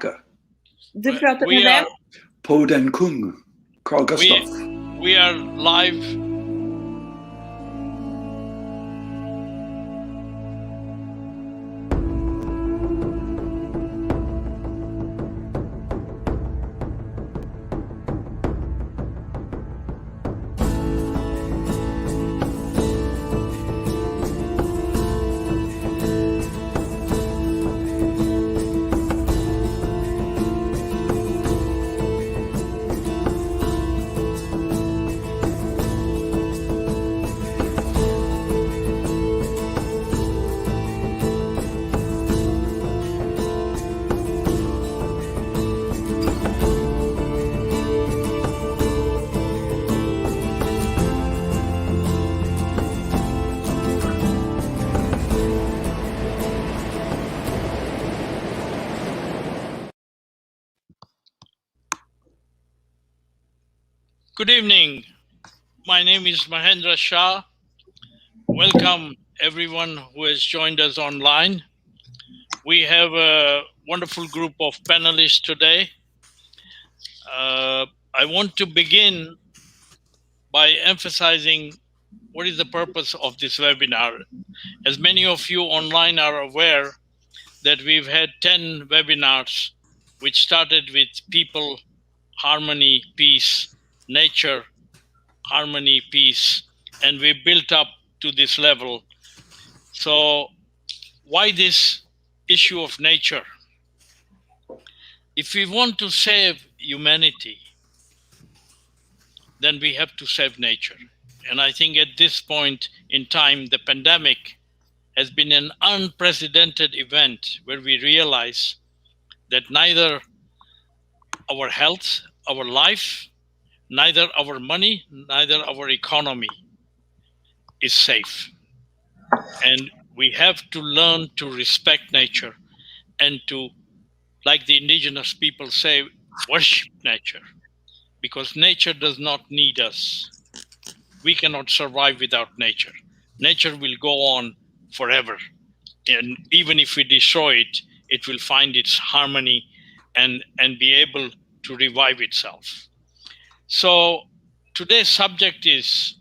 Du pratar med vem? På den kung, Carl Gustaf. We are live. Good evening. My name is Mahendra Shah. Welcome everyone who has joined us online. We have a wonderful group of panelists today. I want to begin by emphasizing what is the purpose of this webinar. As many of you online are aware that we've had 10 webinars which started with people, harmony, peace, nature, harmony, peace, and we built up to this level. So why this issue of nature? If we want to save humanity, then we have to save nature. And I think at this point in time, the pandemic has been an unprecedented event where we realize that neither our health, our life, neither our money, neither our economy is safe. And we have to learn to respect nature and to, like the indigenous people say, worship nature, because nature does not need us. We cannot survive without nature. Nature will go on forever. And even if we destroy it, it will find its harmony and be able to revive itself. So today's subject is,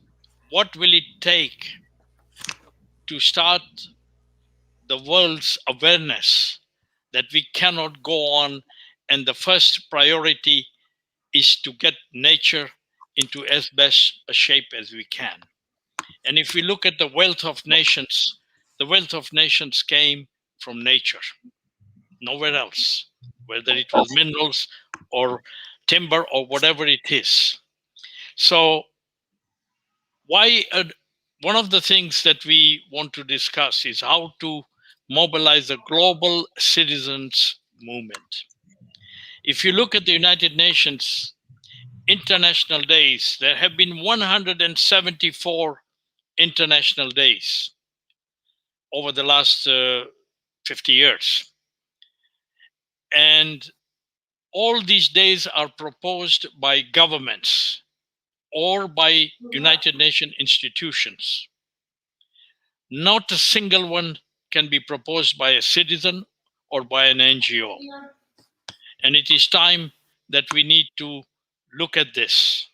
what will it take to start the world's awareness that we cannot go on, and the first priority is to get nature into as best a shape as we can. And if we look at the wealth of nations came from nature, nowhere else, whether it was minerals or timber or whatever it is. So one of the things that we want to discuss is how to mobilize the global citizens movement. If you look at the United Nations international days, there have been 174 international days over the last 50 years. And all these days are proposed by governments or by United Nations institutions. Not a single one can be proposed by a citizen or by an NGO. And it is time that we need to look at this,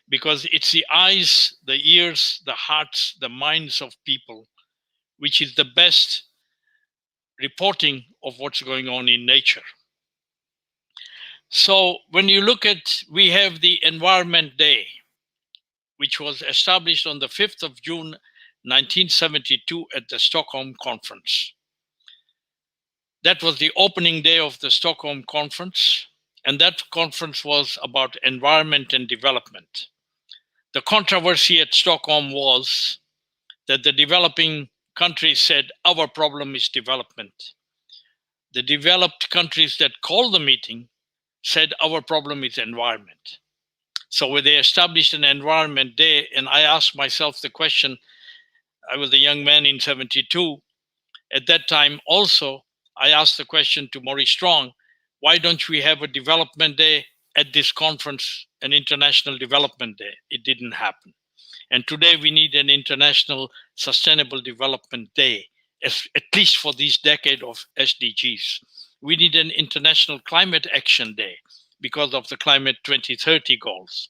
because it's the eyes, the ears, the hearts, the minds of people, which is the best reporting of what's going on in nature. So when you look at, we have the Environment Day, which was established on the 5th of June, 1972 at the Stockholm Conference. That was the opening day of the Stockholm Conference, and that conference was about environment and development. The controversy at Stockholm was that the developing countries said, our problem is development. The developed countries that called the meeting said, our problem is environment. So when they established an Environment Day, and I asked myself the question, I was a young man in 72. At that time also, I asked the question to Maurice Strong, why don't we have a development day at this conference, an International Development Day? It didn't happen. And today we need an International Sustainable Development Day, at least for this decade of SDGs. we need an International Climate Action Day because of the Climate 2030 goals.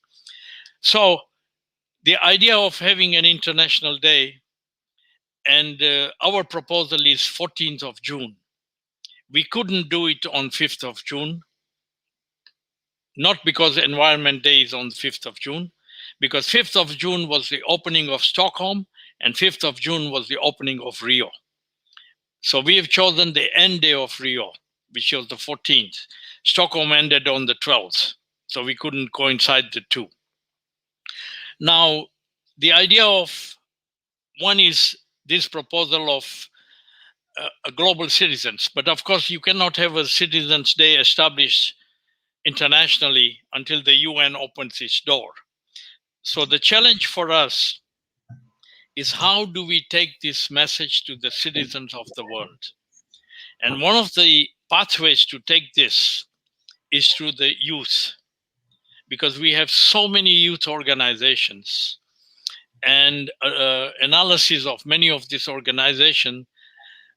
So the idea of having an international day, and our proposal is 14th of June. We couldn't do it on 5th of June, not because Environment Day is on the 5th of June, because 5th of June was the opening of Stockholm and 5th of June was the opening of Rio. So we have chosen the end day of Rio, which was the 14th. Stockholm ended on the 12th, so we couldn't coincide the two. Now, the idea of one is this proposal of global citizens, but of course you cannot have a Citizens' Day established internationally until the UN opens its door. So the challenge for us is how do we take this message to the citizens of the world? And one of the pathways to take this is through the youth, because we have so many youth organizations, and analysis of many of these organizations,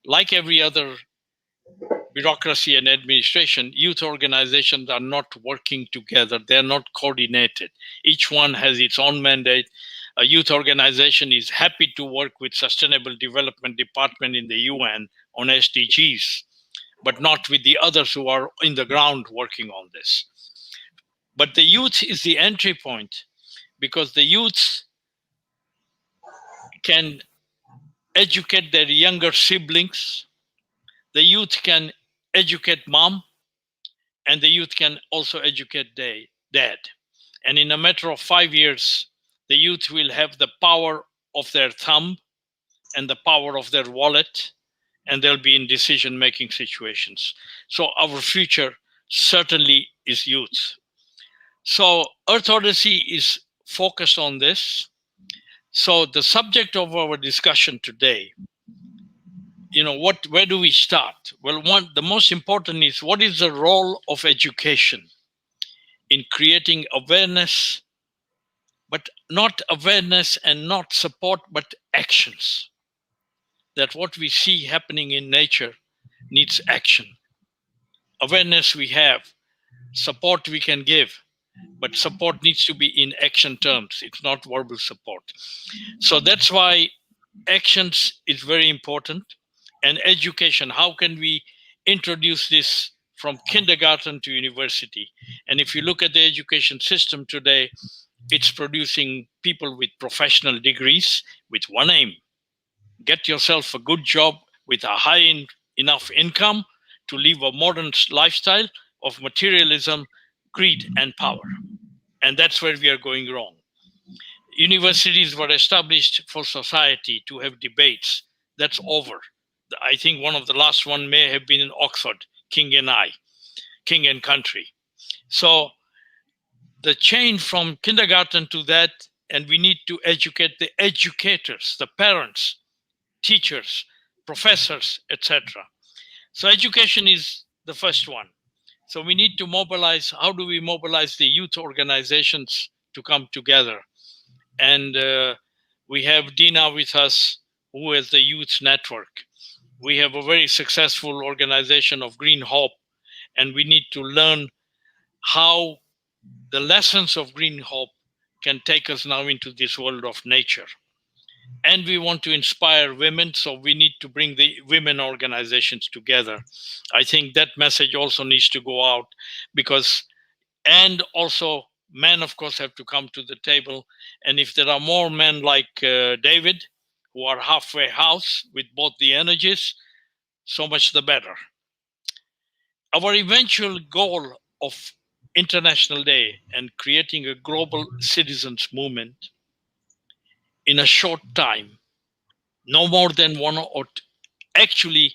like every other bureaucracy and administration, youth organizations are not working together. They're not coordinated. Each one has its own mandate. A youth organization is happy to work with Sustainable Development Department in the UN on SDGs, but not with the others who are in the ground working on this. But the youth is the entry point, because the youth can educate their younger siblings, the youth can educate mom, and the youth can also educate dad. And in a matter of 5 years, the youth will have the power of their thumb and the power of their wallet, and they'll be in decision-making situations. So our future certainly is youth. So Earth Odyssey is focused on this. So the subject of our discussion today, where do we start? Well, the most important is, what is the role of education in creating awareness, but not awareness and not support, but actions? That what we see happening in nature needs action. Awareness we have, support we can give, but support needs to be in action terms. It's not verbal support. So that's why actions is very important. And education, how can we introduce this from kindergarten to university? And if you look at the education system today, it's producing people with professional degrees with one aim: get yourself a good job with a high enough income to live a modern lifestyle of materialism, greed, and power. And that's where we are going wrong. Universities were established for society to have debates. That's over. I think one of the last one may have been in Oxford, King and Country. So the change from kindergarten to that, and we need to educate the educators, the parents, teachers, professors, etc. So education is the first one. So we need to mobilize. How do we mobilize the youth organizations to come together? And we have Dina with us, who is the Youth Network. We have a very successful organization of Green Hope, and we need to learn how the lessons of Green Hope can take us now into this world of nature. And we want to inspire women, so we need to bring the women organizations together. I think that message also needs to go out, and also men, of course, have to come to the table. And if there are more men like David, who are halfway house with both the energies, so much the better. Our eventual goal of International Day and creating a global citizens movement in a short time, no more than actually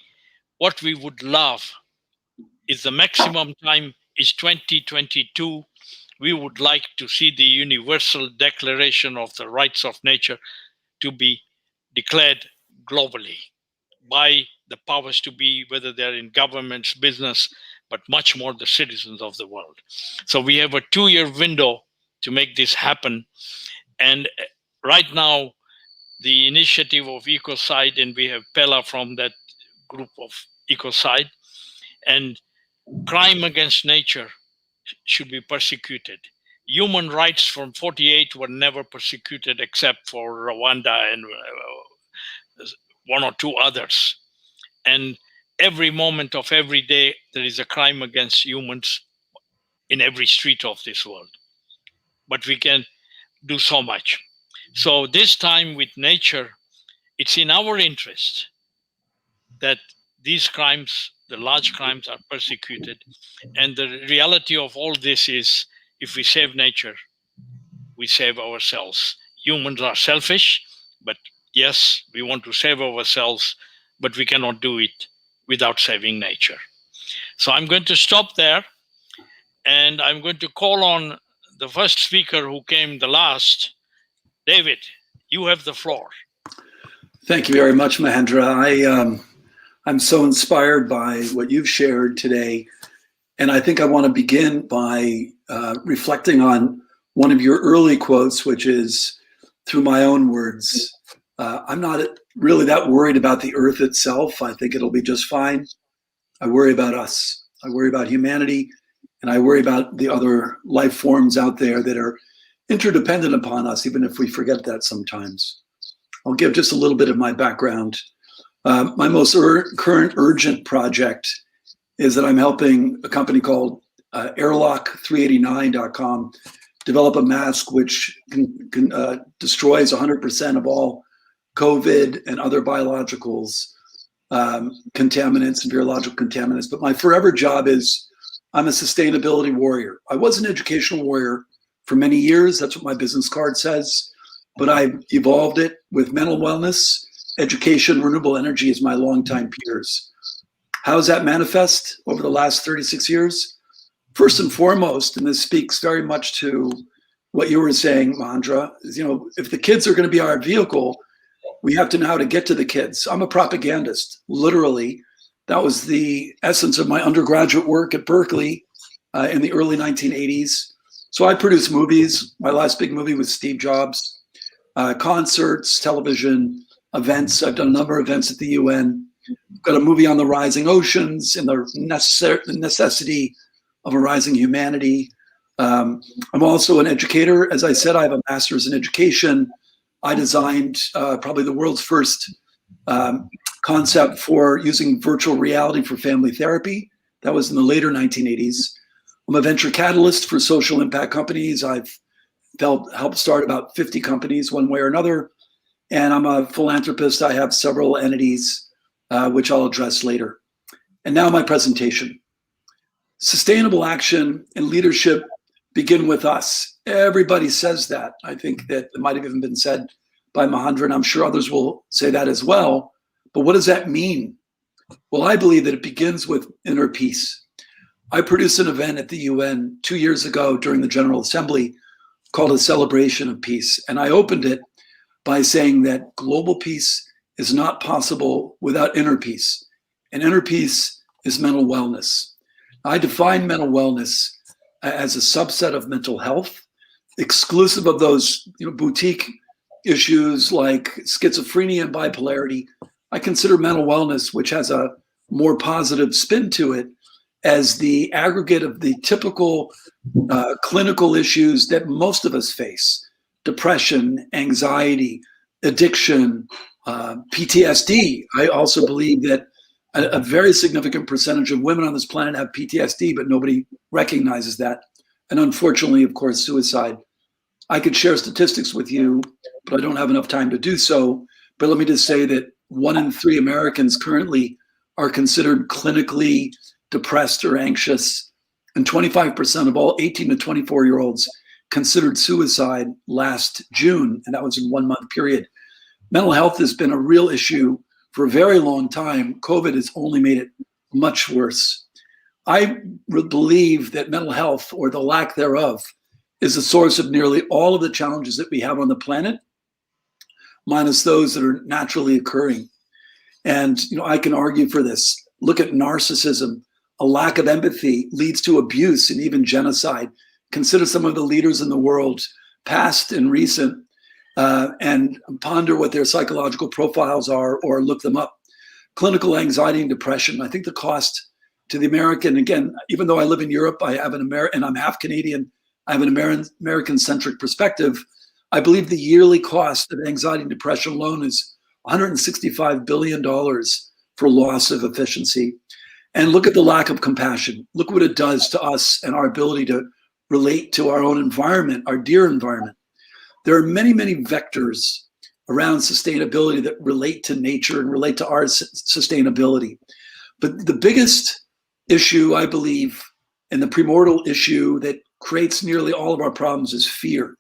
what we would love is the maximum time is 2022. We would like to see the Universal Declaration of the Rights of Nature to be declared globally by the powers to be, whether they're in governments, business, but much more the citizens of the world. So we have a 2-year window to make this happen. And right now, the initiative of Ecocide, and we have Pella from that group of Ecocide, and crime against nature should be persecuted. Human rights from 48 were never persecuted except for Rwanda and one or two others. And every moment of every day, there is a crime against humans in every street of this world. But we can do so much. So this time with nature, it's in our interest that these crimes, the large crimes, are persecuted. And the reality of all this is, if we save nature, we save ourselves. Humans are selfish, but yes, we want to save ourselves, but we cannot do it without saving nature. So I'm going to stop there, and I'm going to call on the first speaker who came the last. David, you have the floor. Thank you very much, Mahendra. I'm so inspired by what you've shared today, and I think I want to begin by reflecting on one of your early quotes, which is, through my own words, I'm not really that worried about the earth itself. I think it'll be just fine. I worry about us. I worry about humanity, and I worry about the other life forms out there that are interdependent upon us, even if we forget that sometimes. I'll give just a little bit of my background. My most current urgent project is that I'm helping a company called airlock389.com develop a mask which destroys 100% of all COVID and other biologicals, contaminants and virological contaminants. But my forever job is I'm a sustainability warrior. I was an educational warrior for many years. That's what my business card says. But I've evolved it with mental wellness, education, renewable energy as my longtime peers. How does that manifest over the last 36 years? First and foremost, and this speaks very much to what you were saying, Mahendra, is, if the kids are going to be our vehicle, we have to know how to get to the kids. I'm a propagandist, literally. That was the essence of my undergraduate work at Berkeley in the early 1980s. So I produced movies. My last big movie was Steve Jobs. Concerts, television, events. I've done a number of events at the UN. I've got a movie on the rising oceans and the necessity of a rising humanity. I'm also an educator. As I said, I have a master's in education. I designed probably the world's first concept for using virtual reality for family therapy. That was in the later 1980s. I'm a venture catalyst for social impact companies. I've helped start about 50 companies one way or another. And I'm a philanthropist. I have several entities, which I'll address later. And now my presentation. Sustainable action and leadership begin with us. Everybody says that. I think that it might have even been said by Mahendra, and I'm sure others will say that as well. But what does that mean? Well, I believe that it begins with inner peace. I produced an event at the UN 2 years ago during the General Assembly called A Celebration of Peace. And I opened it by saying that global peace is not possible without inner peace. And inner peace is mental wellness. I define mental wellness as a subset of mental health, exclusive of those boutique issues like schizophrenia and bipolarity. I consider mental wellness, which has a more positive spin to it, as the aggregate of the typical clinical issues that most of us face: depression, anxiety, addiction, PTSD. I also believe that a very significant percentage of women on this planet have PTSD, but nobody recognizes that. And unfortunately, of course, suicide. I could share statistics with you, but I don't have enough time to do so. But let me just say that 1 in 3 Americans currently are considered clinically depressed or anxious, and 25% of all 18 to 24-year-olds considered suicide last June, and that was in 1 month period. Mental health has been a real issue for a very long time. COVID has only made it much worse. I believe that mental health, or the lack thereof, is the source of nearly all of the challenges that we have on the planet, minus those that are naturally occurring. And I can argue for this. Look at narcissism. A lack of empathy leads to abuse and even genocide. Consider some of the leaders in the world, past and recent, and ponder what their psychological profiles are or look them up. Clinical anxiety and depression. I think the cost to the American, again, even though I live in Europe, I have and I'm half Canadian, I have an American-centric perspective. I believe the yearly cost of anxiety and depression alone is $165 billion for loss of efficiency. And look at the lack of compassion. Look what it does to us and our ability to relate to our own environment, our dear environment. There are many, many vectors around sustainability that relate to nature and relate to our sustainability. But the biggest issue, I believe, and the primordial issue that creates nearly all of our problems is fear.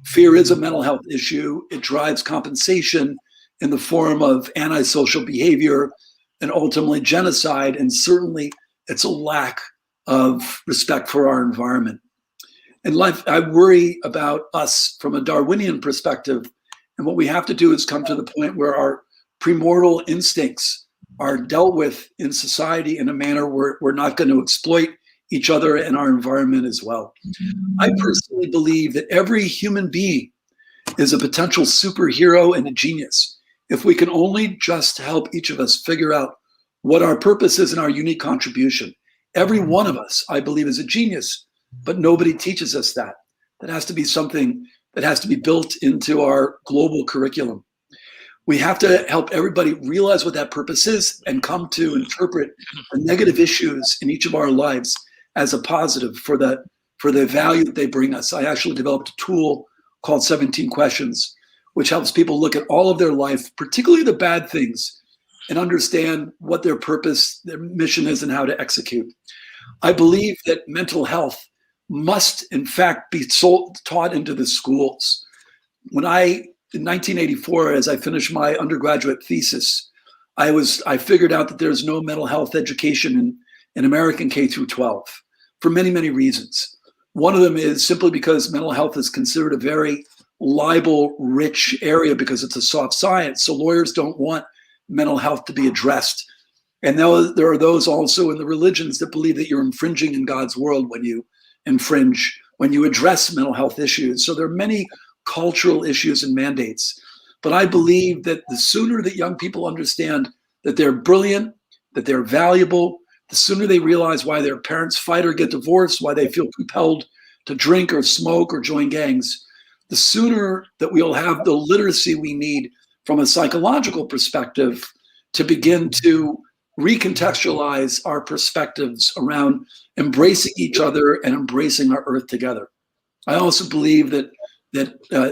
Fear is a mental health issue. It drives compensation in the form of antisocial behavior and ultimately genocide. And certainly it's a lack of respect for our environment. In life, I worry about us from a Darwinian perspective. And what we have to do is come to the point where our primordial instincts are dealt with in society in a manner where we're not going to exploit each other and our environment as well. I personally believe that every human being is a potential superhero and a genius if we can only just help each of us figure out what our purpose is and our unique contribution. Every one of us, I believe, is a genius, but nobody teaches us that. That has to be something that has to be built into our global curriculum. We have to help everybody realize what that purpose is and come to interpret the negative issues in each of our lives as a positive for the value that they bring us. I actually developed a tool called 17 Questions, which helps people look at all of their life, particularly the bad things, and understand what their purpose, their mission is, and how to execute. I believe that mental health must, in fact, be taught into the schools. In 1984, as I finished my undergraduate thesis, I figured out that there's no mental health education in American K through 12 for many, many reasons. One of them is simply because mental health is considered a very libel-rich area because it's a soft science. So lawyers don't want mental health to be addressed. And there are those also in the religions that believe that you're infringing in God's world when you address mental health issues. So there are many cultural issues and mandates. But I believe that the sooner that young people understand that they're brilliant, that they're valuable, the sooner they realize why their parents fight or get divorced, why they feel compelled to drink or smoke or join gangs, the sooner that we'll have the literacy we need from a psychological perspective to begin to recontextualize our perspectives around embracing each other and embracing our earth together. I also believe that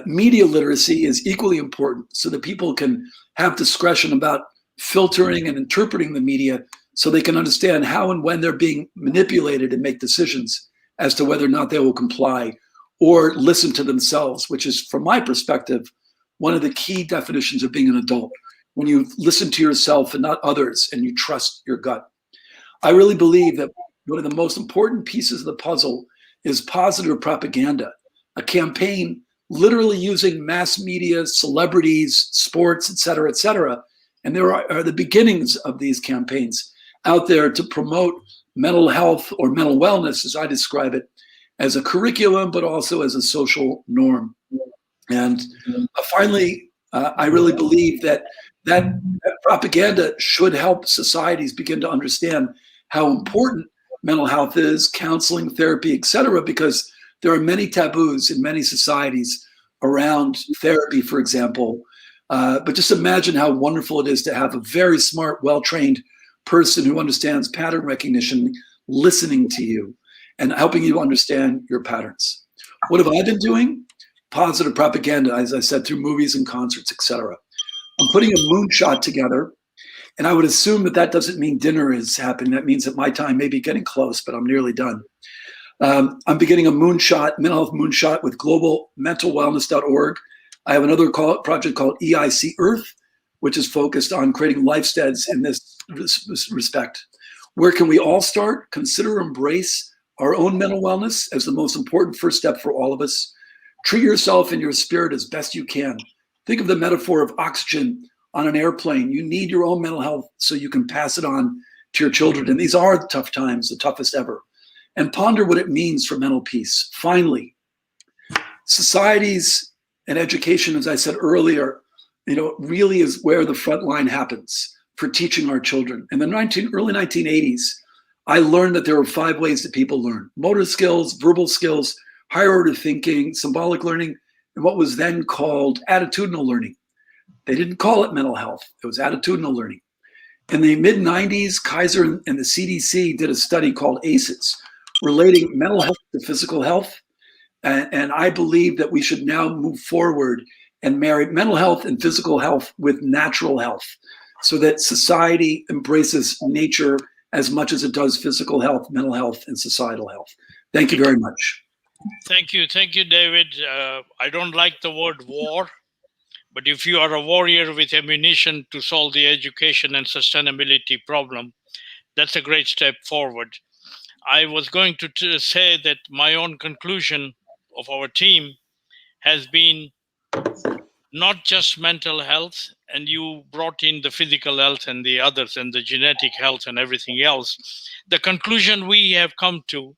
media literacy is equally important so that people can have discretion about filtering and interpreting the media so they can understand how and when they're being manipulated and make decisions as to whether or not they will comply or listen to themselves, which is, from my perspective, one of the key definitions of being an adult. When you listen to yourself and not others and you trust your gut. I really believe that one of the most important pieces of the puzzle is positive propaganda, a campaign literally using mass media, celebrities, sports, et cetera, and there are the beginnings of these campaigns out there to promote mental health or mental wellness, as I describe it, as a curriculum, but also as a social norm. And finally, I really believe that propaganda should help societies begin to understand how important mental health is, counseling, therapy, et cetera, because there are many taboos in many societies around therapy, for example. But just imagine how wonderful it is to have a very smart, well-trained person who understands pattern recognition, listening to you and helping you understand your patterns. What have I been doing? Positive propaganda, as I said, through movies and concerts, et cetera. I'm putting a moonshot together, and I would assume that doesn't mean dinner is happening. That means that my time may be getting close, but I'm nearly done. I'm beginning a mental health moonshot with globalmentalwellness.org. I have another project called EIC Earth, which is focused on creating lifesteads in this respect. Where can we all start? Consider embrace our own mental wellness as the most important first step for all of us. Treat yourself and your spirit as best you can. Think of the metaphor of oxygen on an airplane. You need your own mental health so you can pass it on to your children. And these are tough times, the toughest ever. And ponder what it means for mental peace. Finally, societies and education, as I said earlier, really is where the front line happens for teaching our children. In the early 1980s, I learned that there were 5 ways that people learn: motor skills, verbal skills, higher order thinking, symbolic learning, and what was then called attitudinal learning. They didn't call it mental health. It was attitudinal learning. In the mid-90s, Kaiser and the CDC did a study called ACEs, relating mental health to physical health. And I believe that we should now move forward and marry mental health and physical health with natural health, so that society embraces nature as much as it does physical health, mental health, and societal health. Thank you very much. Thank you, David. I don't like the word war, but if you are a warrior with ammunition to solve the education and sustainability problem, that's a great step forward. I was going to say that my own conclusion of our team has been not just mental health, and you brought in the physical health and the others and the genetic health and everything else. The conclusion we have come to,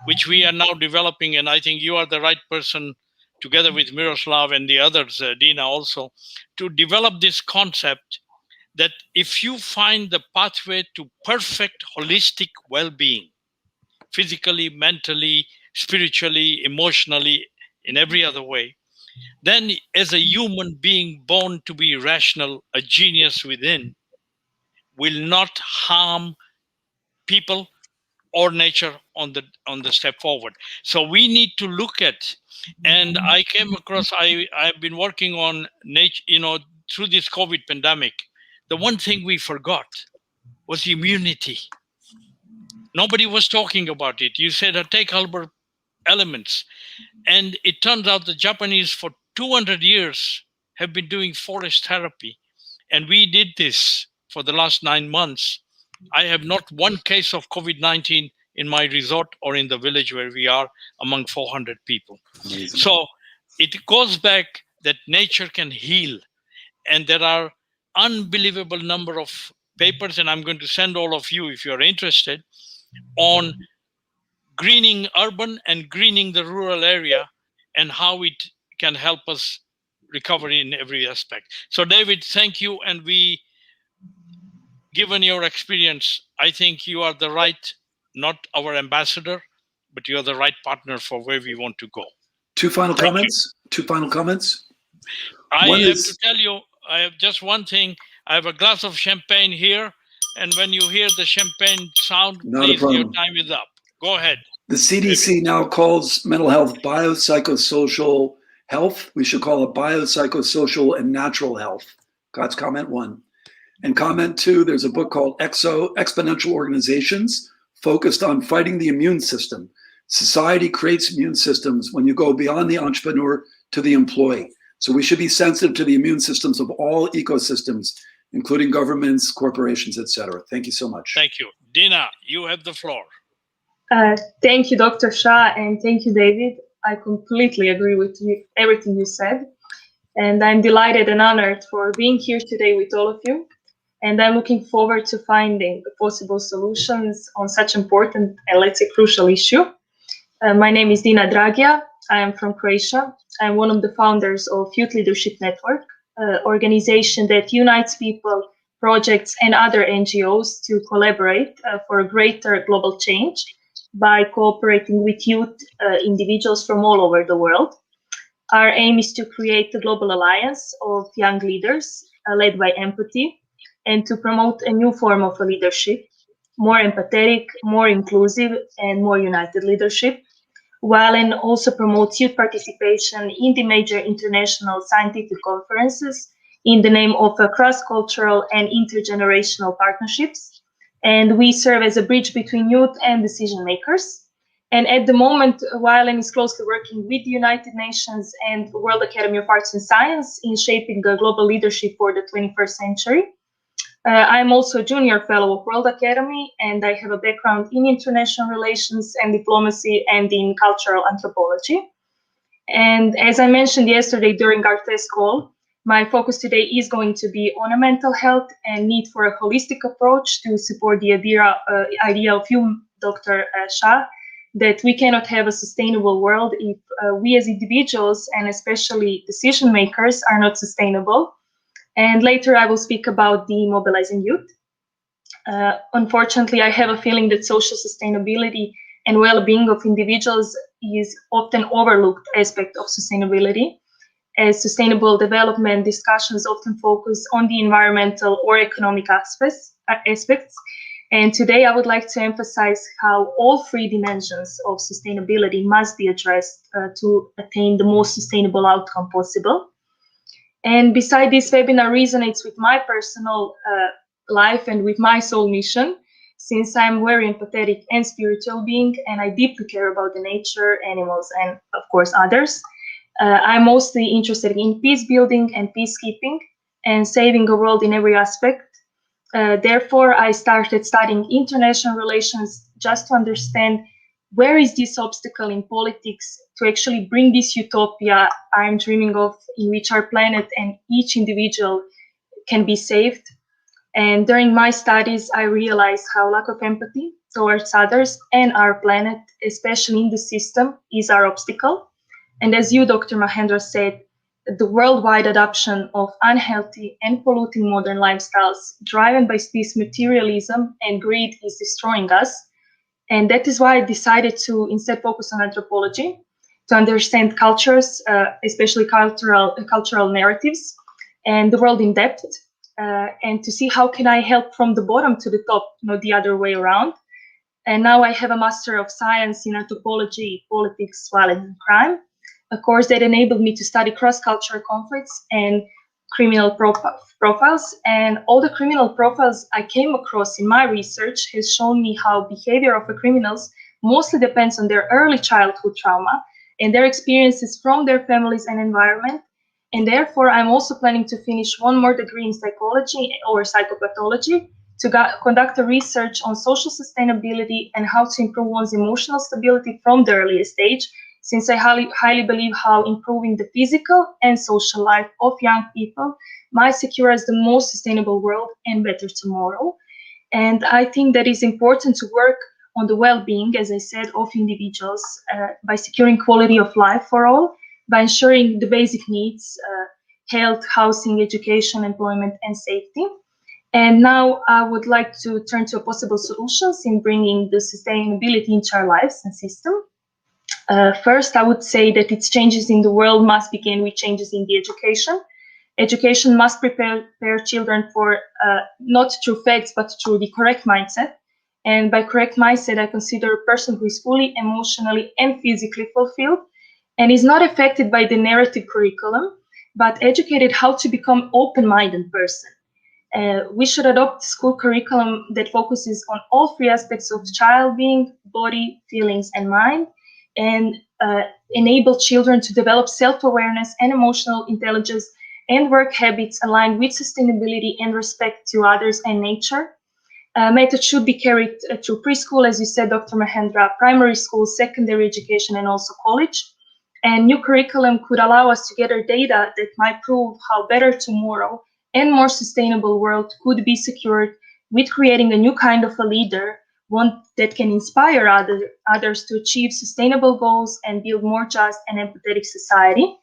which we are now developing, and I think you are the right person, together with Miroslav and the others, Dina also, to develop this concept that if you find the pathway to perfect holistic well-being, physically, mentally, spiritually, emotionally, in every other way, then as a human being born to be rational, a genius within, will not harm people or nature on the step forward. So we need to look at, and I came across, I've been working on nature, through this COVID pandemic. The one thing we forgot was immunity. Nobody was talking about it. You said, take Albert elements. And it turns out the Japanese for 200 years have been doing forest therapy. And we did this for the last 9 months. I have not one case of COVID-19 in my resort or in the village where we are among 400 people. Amazing. So it goes back that nature can heal. And there are unbelievable number of papers, and I'm going to send all of you, if you're interested, on greening urban and greening the rural area and how it can help us recover in every aspect. So David, thank you. And given your experience, I think you are the right, not our ambassador, but you're the right partner for where we want to go. Two final comments. I have to tell you, I have just one thing. I have a glass of champagne here. And when you hear the champagne sound, please, your time is up. Go ahead. The CDC now calls mental health biopsychosocial health. We should call it biopsychosocial and natural health. That's comment 1. And comment 2, there's a book called Exponential Organizations, focused on fighting the immune system. Society creates immune systems when you go beyond the entrepreneur to the employee. So we should be sensitive to the immune systems of all ecosystems, including governments, corporations, etc. Thank you so much. Thank you. Dina, you have the floor. Thank you, Dr. Shah, and thank you, David. I completely agree with everything you said. And I'm delighted and honored for being here today with all of you. And I'm looking forward to finding the possible solutions on such important and, let's say, crucial issue. My name is Dina Dragia. I am from Croatia. I'm one of the founders of Youth Leadership Network, an organization that unites people, projects, and other NGOs to collaborate for a greater global change by cooperating with youth individuals from all over the world. Our aim is to create a global alliance of young leaders led by empathy, and to promote a new form of leadership, more empathetic, more inclusive, and more united leadership, while and also promote youth participation in the major international scientific conferences in the name of cross-cultural and intergenerational partnerships. And we serve as a bridge between youth and decision makers. And at the moment, YLN is closely working with the United Nations and World Academy of Arts and Science in shaping the global leadership for the 21st century. I'm also a junior fellow of World Academy, and I have a background in international relations and diplomacy and in cultural anthropology. And as I mentioned yesterday during our test call, my focus today is going to be on a mental health and need for a holistic approach to support the idea of you, Dr. Shah, that we cannot have a sustainable world if we as individuals and especially decision makers are not sustainable. And later I will speak about the Mobilizing Youth. Unfortunately, I have a feeling that social sustainability and well-being of individuals is often overlooked aspect of sustainability, as sustainable development discussions often focus on the environmental or economic aspects. And today I would like to emphasize how all three dimensions of sustainability must be addressed to attain the most sustainable outcome possible. And beside this webinar resonates with my personal life and with my soul mission, since I'm very empathetic and spiritual being, and I deeply care about the nature, animals, and of course others. I'm mostly interested in peace building and peacekeeping and saving the world in every aspect. Therefore, I started studying international relations just to understand where is this obstacle in politics to actually bring this utopia I'm dreaming of, in which our planet and each individual can be saved. And during my studies, I realized how lack of empathy towards others and our planet, especially in the system, is our obstacle. And as you, Dr. Mahendra, said, the worldwide adoption of unhealthy and polluting modern lifestyles driven by this materialism and greed is destroying us. And that is why I decided to instead focus on anthropology, to understand cultures, especially cultural narratives, and the world in depth, and to see how can I help from the bottom to the top, not the other way around. And now I have a Master of Science in Anthropology, Politics, Violence, and Crime, a course that enabled me to study cross-cultural conflicts and criminal profiles. And all the criminal profiles I came across in my research has shown me how behavior of the criminals mostly depends on their early childhood trauma and their experiences from their families and environment. And therefore, I'm also planning to finish one more degree in psychology or psychopathology to conduct a research on social sustainability and how to improve one's emotional stability from the earliest age, since I highly believe how improving the physical and social life of young people might secure us the most sustainable world and better tomorrow. And I think that it's important to work on the well-being, as I said, of individuals by securing quality of life for all, by ensuring the basic needs, health, housing, education, employment, and safety. And now I would like to turn to possible solutions in bringing the sustainability into our lives and system. First, I would say that its changes in the world must begin with changes in the education. Education must prepare children for not through facts, but through the correct mindset. And by correct mindset, I consider a person who is fully emotionally and physically fulfilled and is not affected by the narrative curriculum, but educated how to become open-minded person. We should adopt school curriculum that focuses on all three aspects of child being, body, feelings, and mind, and enable children to develop self-awareness and emotional intelligence and work habits aligned with sustainability and respect to others and nature. Method should be carried through preschool, as you said, Dr. Mahendra, primary school, secondary education, and also college. And new curriculum could allow us to gather data that might prove how better tomorrow and more sustainable world could be secured with creating a new kind of a leader, one that can inspire others to achieve sustainable goals and build more just and empathetic society.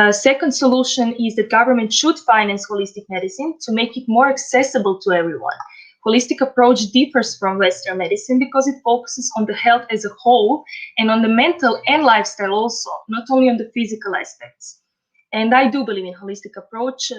Second solution is that government should finance holistic medicine to make it more accessible to everyone. Holistic approach differs from Western medicine because it focuses on the health as a whole and on the mental and lifestyle also, not only on the physical aspects. And I do believe in holistic approach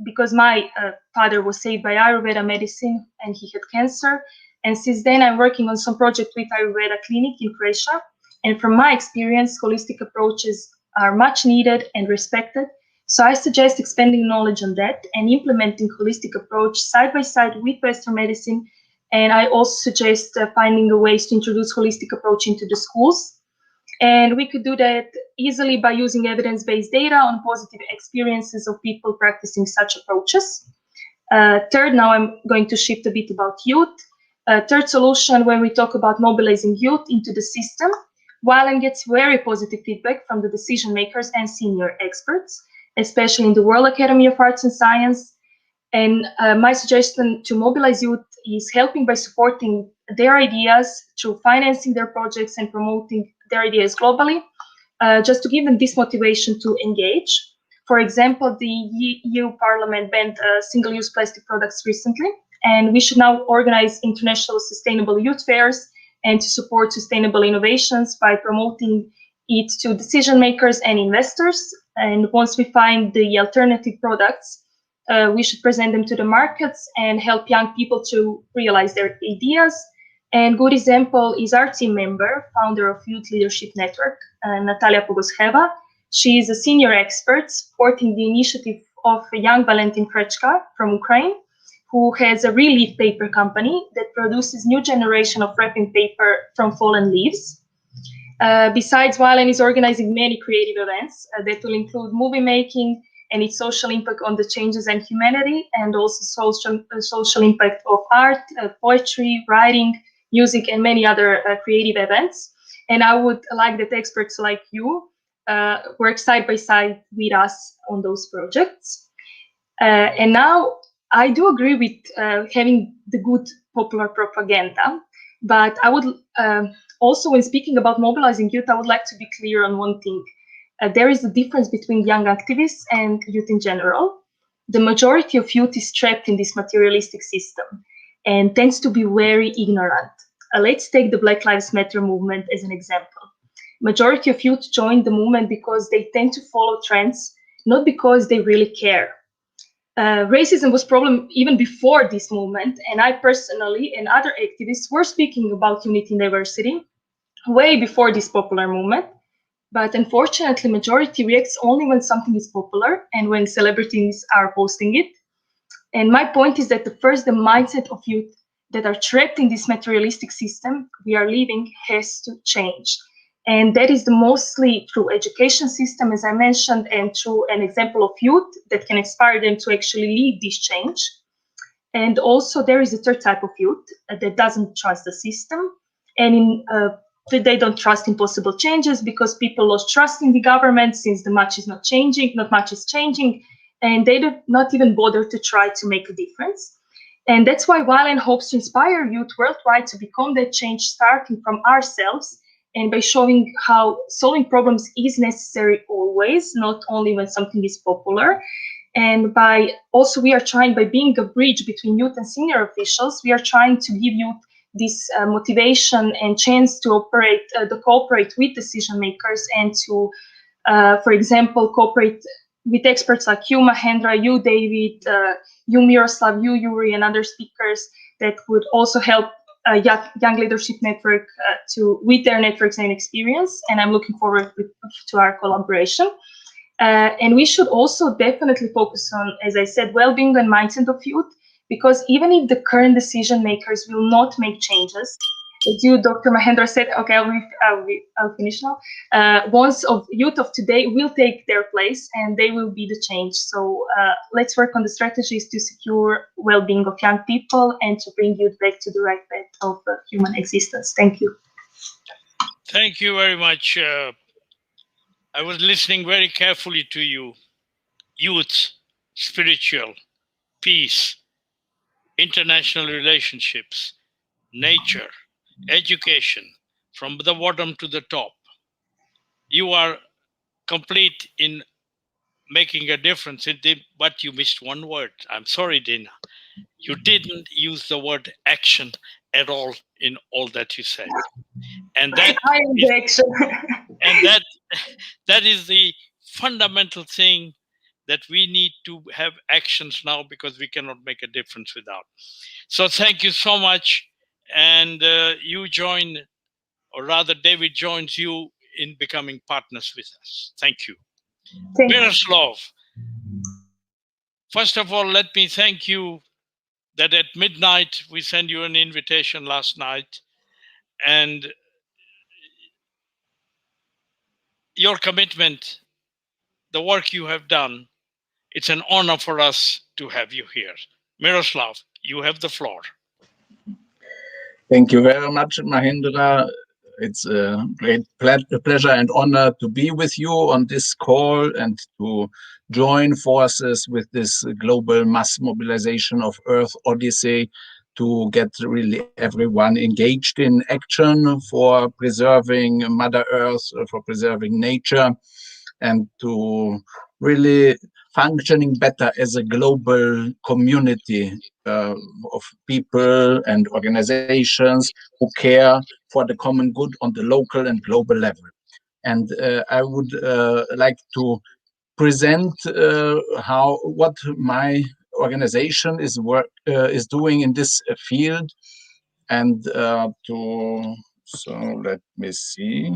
because my father was saved by Ayurveda medicine and he had cancer. And since then, I'm working on some project with Ayurveda clinic in Croatia. And from my experience, holistic approaches are much needed and respected. So I suggest expanding knowledge on that and implementing holistic approach side by side with Western medicine. And I also suggest finding a ways to introduce holistic approach into the schools. And we could do that easily by using evidence-based data on positive experiences of people practicing such approaches. Third, now I'm going to shift a bit about youth. Third solution, when we talk about mobilizing youth into the system, Violin gets very positive feedback from the decision makers and senior experts, especially in the World Academy of Arts and Science. And my suggestion to mobilize youth is helping by supporting their ideas through financing their projects and promoting their ideas globally, just to give them this motivation to engage. For example, the EU Parliament banned single-use plastic products recently, And we should now organize international sustainable youth fairs and to support sustainable innovations by promoting it to decision makers and investors. And once we find the alternative products, we should present them to the markets and help young people to realize their ideas. And good example is our team member, founder of Youth Leadership Network, Natalia Pogosheva. She is a senior expert supporting the initiative of young Valentin Krechka from Ukraine, who has a relief paper company that produces new generation of wrapping paper from fallen leaves. Besides, Valen is organizing many creative events that will include movie making and its social impact on the changes and humanity, and also social impact of art, poetry, writing, music, and many other creative events. And I would like that experts like you work side by side with us on those projects. And now I do agree with having the good popular propaganda, but I would also, when speaking about mobilizing youth, I would like to be clear on one thing. There is a difference between young activists and youth in general. The majority of youth is trapped in this materialistic system and tends to be very ignorant. Let's take the Black Lives Matter movement as an example. Majority of youth join the movement because they tend to follow trends, not because they really care. Racism was a problem even before this movement, and I personally and other activists were speaking about unity and diversity way before this popular movement. But unfortunately, majority reacts only when something is popular and when celebrities are posting it. And my point is that the mindset of youth that are trapped in this materialistic system we are living has to change. And that is mostly through education system, as I mentioned, and through an example of youth that can inspire them to actually lead this change. And also there is a third type of youth that doesn't trust the system, and they don't trust in possible changes because people lost trust in the government since not much is changing, and they do not even bother to try to make a difference. And that's why Valen hopes to inspire youth worldwide to become that change, starting from ourselves, and by showing how solving problems is necessary always, not only when something is popular. And we are trying, by being a bridge between youth and senior officials, we are trying to give youth this motivation and chance to cooperate with decision makers and to, for example, cooperate with experts like you, Mahendra, you, David, you, Miroslav, you, Yuri, and other speakers that would also help Young Leadership Network with their networks and experience. And I'm looking forward to our collaboration. And we should also definitely focus on, as I said, well-being and mindset of youth, because even if the current decision makers will not make changes, as you, Dr. Mahendra, said, okay, I'll finish now. Ones of youth of today will take their place and they will be the change. So let's work on the strategies to secure well-being of young people and to bring youth back to the right path of human existence. Thank you. Thank you very much. I was listening very carefully to you. Youth, spiritual, peace, international relationships, nature, education, from the bottom to the top. You are complete in making a difference, but you missed one word. I'm sorry, Dina. You didn't use the word action at all in all that you said. And that that is the fundamental thing, that we need to have actions now, because we cannot make a difference without. So thank you so much. And you join, or rather David joins you in becoming partners with us. Thank you. Miroslav, first of all, let me thank you that at midnight we sent you an invitation last night, and your commitment, the work you have done, it's an honor for us to have you here. Miroslav, you have the floor. Thank you very much, Mahendra. It's a great pleasure and honor to be with you on this call and to join forces with this global mass mobilization of Earth Odyssey to get really everyone engaged in action for preserving Mother Earth, for preserving nature, and to really functioning better as a global community of people and organizations who care for the common good on the local and global level. And I would like to present what my organization is doing in this field, and so let me see.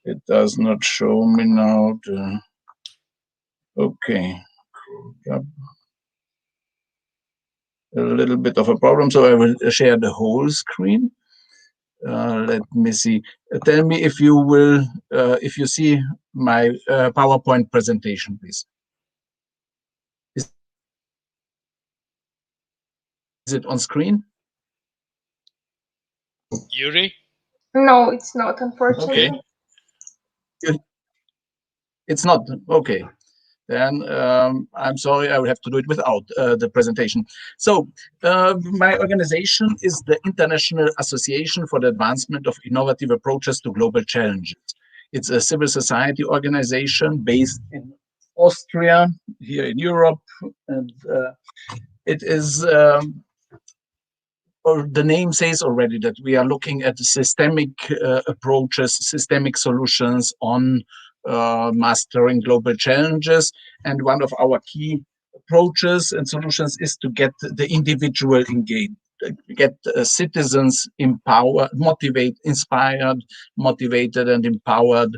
It does not show me now. Okay, a little bit of a problem, so I will share the whole screen. Let me see. Tell me if you will, if you see my PowerPoint presentation, please. Is it on screen? Yuri? No, it's not, unfortunately. Okay. It's not, okay. Then I'm sorry, I will have to do it without the presentation. So my organization is the International Association for the Advancement of Innovative Approaches to Global Challenges. It's a civil society organization based in Austria, here in Europe, and it is, or the name says already that we are looking at systemic approaches, systemic solutions on mastering global challenges. And one of our key approaches and solutions is to get the individual engaged, get citizens empowered, inspired, motivated, and empowered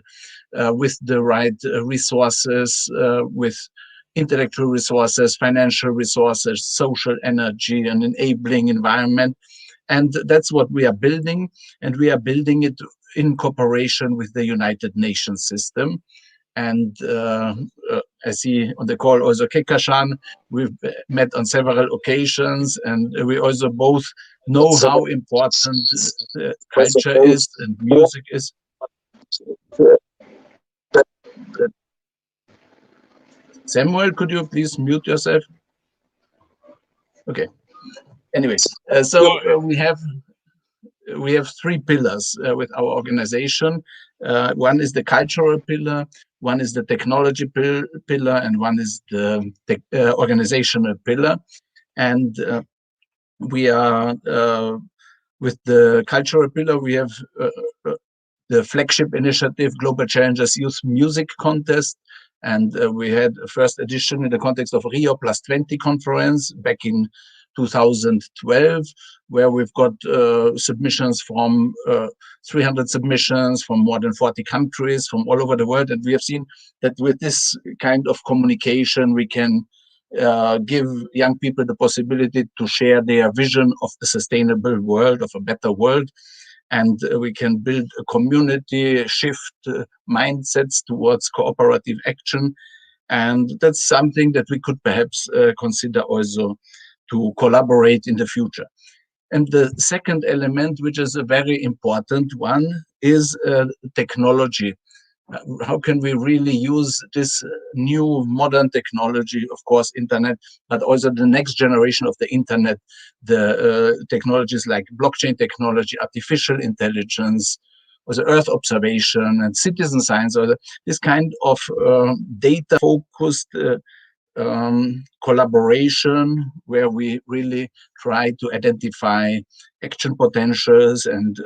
with the right resources, with intellectual resources, financial resources, social energy, and enabling environment. And that's what we are building. And we are building it in cooperation with the United Nations system. And I see on the call also Kekashan. We've met on several occasions, and we also both know how important culture is and music is. Samuel, could you please mute yourself? Okay. Anyway, so we have three pillars with our organization. One is the cultural pillar, one is the technology pillar, and one is the organizational pillar. And we are, with the cultural pillar, we have the flagship initiative, Global Challenges Youth Music Contest. And we had a first edition in the context of Rio +20 conference back in 2012, where we've got submissions from 300 submissions from more than 40 countries from all over the world. And we have seen that with this kind of communication, we can give young people the possibility to share their vision of the sustainable world, of a better world. And we can build a community, shift mindsets towards cooperative action. And that's something that we could perhaps consider also to collaborate in the future. And the second element, which is a very important one, is technology. How can we really use this new modern technology, of course, internet, but also the next generation of the internet, the technologies like blockchain technology, artificial intelligence, or the Earth observation and citizen science, or this kind of data-focused collaboration, where we really try to identify action potentials and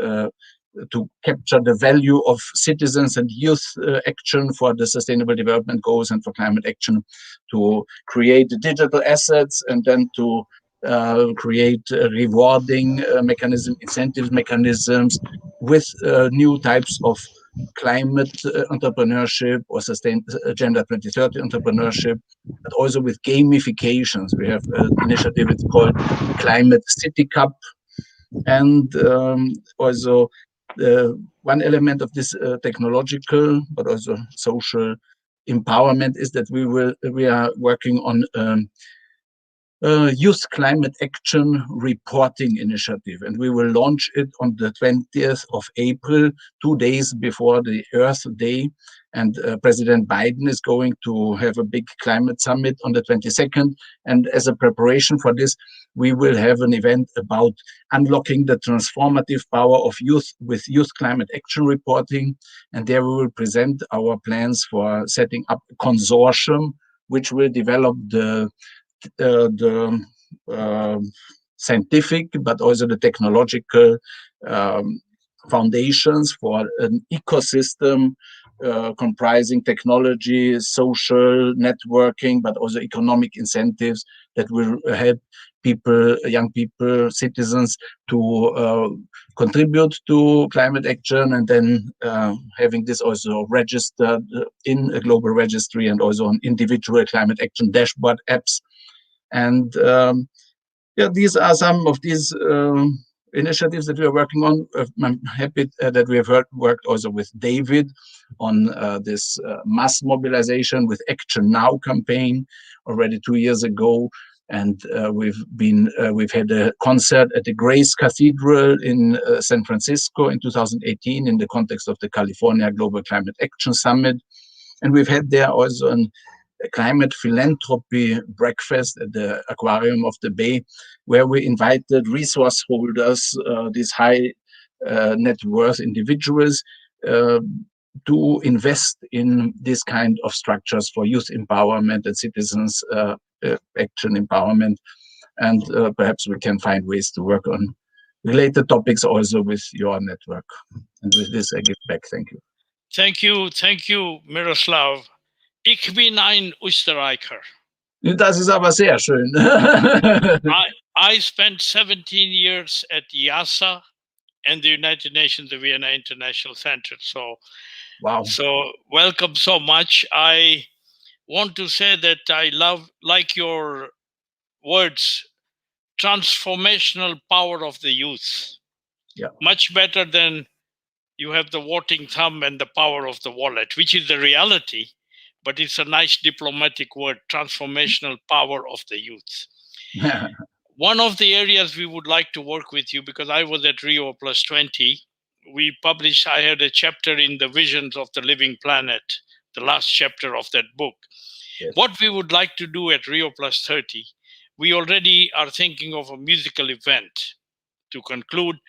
to capture the value of citizens and youth action for the sustainable development goals and for climate action, to create digital assets and then to create rewarding mechanism, incentive mechanisms with new types of climate entrepreneurship or sustained Agenda 2030 entrepreneurship, but also with gamifications. We have an initiative, it's called Climate City Cup. And also one element of this technological but also social empowerment is that we are working on Youth Climate Action Reporting Initiative, and we will launch it on the 20th of April, 2 days before the Earth Day. And President Biden is going to have a big climate summit on the 22nd. And as a preparation for this, we will have an event about unlocking the transformative power of youth with youth climate action reporting. And there we will present our plans for setting up a consortium which will develop the scientific but also the technological foundations for an ecosystem comprising technology, social networking, but also economic incentives that will help people, young people, citizens to contribute to climate action, and then having this also registered in a global registry and also on individual climate action dashboard apps. And yeah, these are some of these initiatives that we are working on. I'm happy that we have worked also with David on this mass mobilization with Action Now campaign already 2 years ago. And we've had a concert at the Grace Cathedral in San Francisco in 2018 in the context of the California Global Climate Action Summit. And we've had there also a climate philanthropy breakfast at the aquarium of the Bay, where we invited resource holders, these high net worth individuals, to invest in this kind of structures for youth empowerment and citizens action empowerment. And perhaps we can find ways to work on related topics also with your network. And with this, I give back. Thank you. Thank you, Miroslav. Ich bin ein Österreicher. Das ist aber sehr schön. I spent 17 years at IASA and the United Nations, the Vienna International Center. So, wow. So welcome so much. I want to say that I like your words, transformational power of the youth. Yeah. Much better than you have the voting thumb and the power of the wallet, which is the reality. But it's a nice diplomatic word, transformational power of the youth. One of the areas we would like to work with you, because I was at Rio +20, I had a chapter in the Visions of the Living Planet, the last chapter of that book. Yes. What we would like to do at Rio +30, we already are thinking of a musical event to conclude,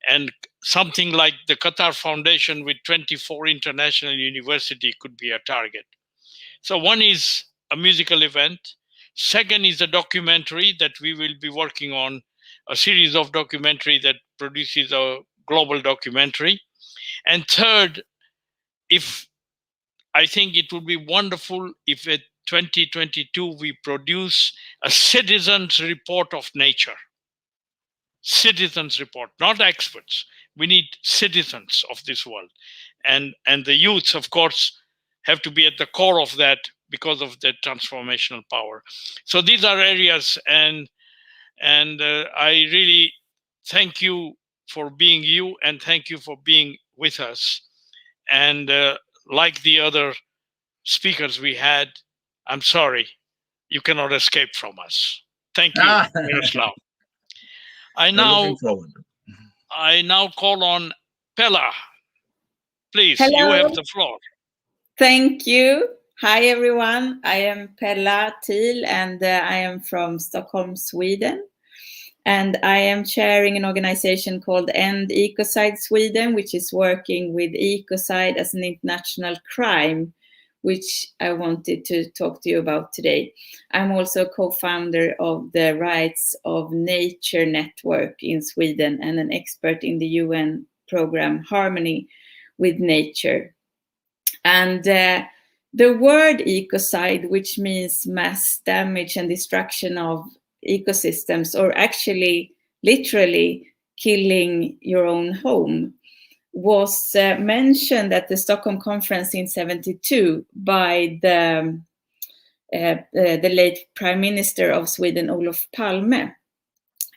and something like the Qatar Foundation with 24 international universities could be a target. So one is a musical event. Second is a documentary that we will be working on, a series of documentary that produces a global documentary. And third, I think it would be wonderful if at 2022 we produce a citizens report of nature. Citizens report, not experts. We need citizens of this world. And the youths, of course, have to be at the core of that because of the transformational power. So these are areas, and I really thank you for being you, and thank you for being with us. And like the other speakers we had, I'm sorry, you cannot escape from us. Thank you, Miroslav. I now call on Pella. Please, Hello. you have the floor. Thank you. Hi, everyone. I am Pella Thiel, and I am from Stockholm, Sweden. And I am chairing an organization called End Ecocide Sweden, which is working with ecocide as an international crime, which I wanted to talk to you about today. I'm also co-founder of the Rights of Nature Network in Sweden and an expert in the UN program Harmony with Nature. And the word ecocide, which means mass damage and destruction of ecosystems, or actually literally killing your own home, was mentioned at the Stockholm Conference in '72 by the late Prime Minister of Sweden, Olof Palme.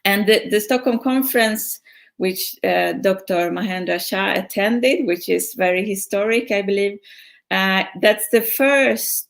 And the Stockholm Conference, which Dr. Mahendra Shah attended, which is very historic, I believe, that's the first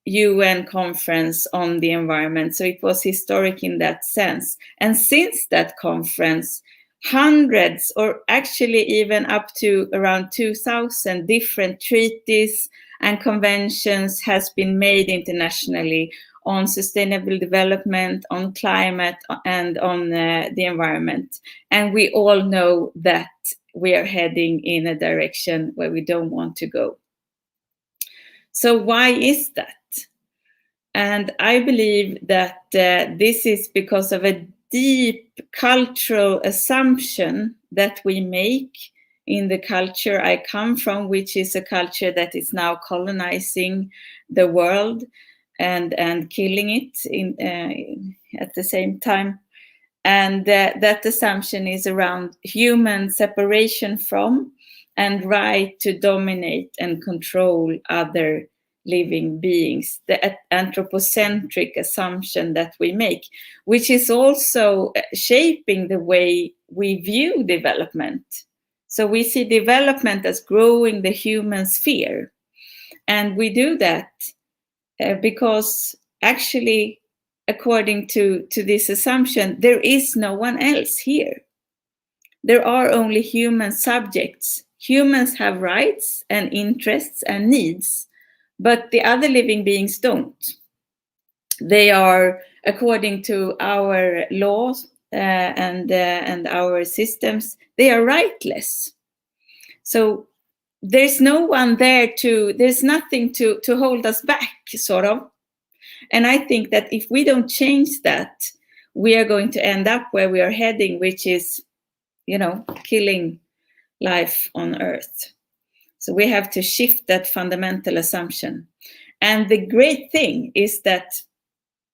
UN conference on the environment. So it was historic in that sense. And since that conference, hundreds, or actually even up to around 2,000 different treaties and conventions has been made internationally on sustainable development, on climate, and on the environment. And we all know that we are heading in a direction where we don't want to go. So why is that? And I believe that this is because of a deep cultural assumption that we make in the culture I come from, which is a culture that is now colonizing the world and killing it at the same time. And that assumption is around human separation from and right to dominate and control other living beings, the anthropocentric assumption that we make, which is also shaping the way we view development. So we see development as growing the human sphere. And we do that because actually, according to this assumption, there is no one else here. There are only human subjects. Humans have rights and interests and needs, but the other living beings don't. They are, according to our laws and our systems, they are rightless. So there's no one there there's nothing to hold us back, sort of. And I think that if we don't change that, we are going to end up where we are heading, which is, killing life on Earth. So we have to shift that fundamental assumption. And the great thing is that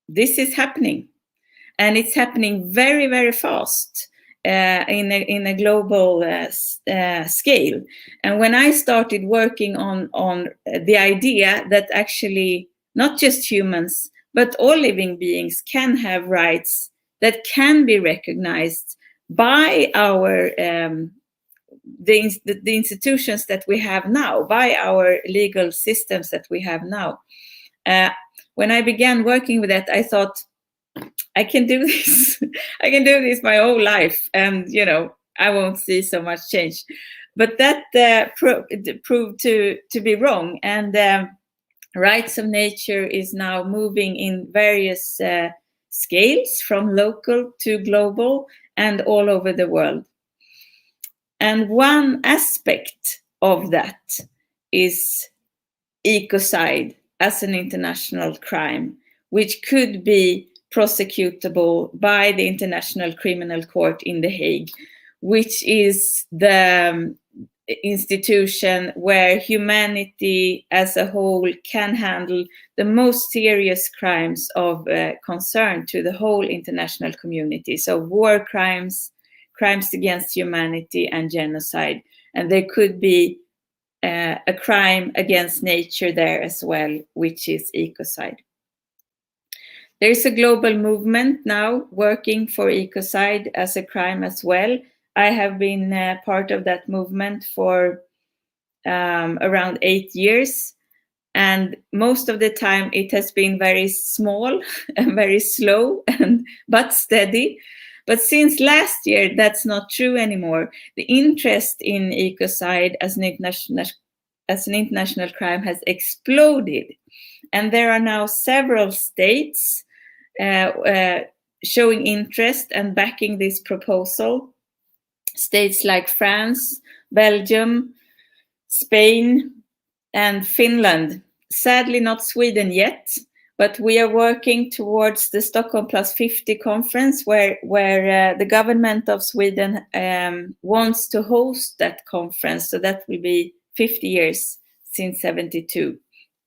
this is happening. And it's happening very, very fast in a global scale. And when I started working on the idea that actually not just humans, but all living beings can have rights that can be recognized by our the institutions that we have now, by our legal systems that we have now. When I began working with that, I thought, I can do this. I can do this my whole life, and I won't see so much change. But that proved to be wrong, and rights of nature is now moving in various scales, from local to global and all over the world. And one aspect of that is ecocide as an international crime, which could be prosecutable by the International Criminal Court in The Hague, which is the institution where humanity as a whole can handle the most serious crimes of concern to the whole international community. So war crimes, crimes against humanity, and genocide. And there could be a crime against nature there as well, which is ecocide. There's a global movement now working for ecocide as a crime as well. I have been part of that movement for around 8 years. And most of the time it has been very small and very slow, but steady. But since last year, that's not true anymore. The interest in ecocide as an international crime has exploded. And there are now several states showing interest and backing this proposal. States like France, Belgium, Spain, and Finland. Sadly, not Sweden yet, but we are working towards the Stockholm Plus 50 conference where the government of Sweden wants to host that conference. So that will be 50 years since 72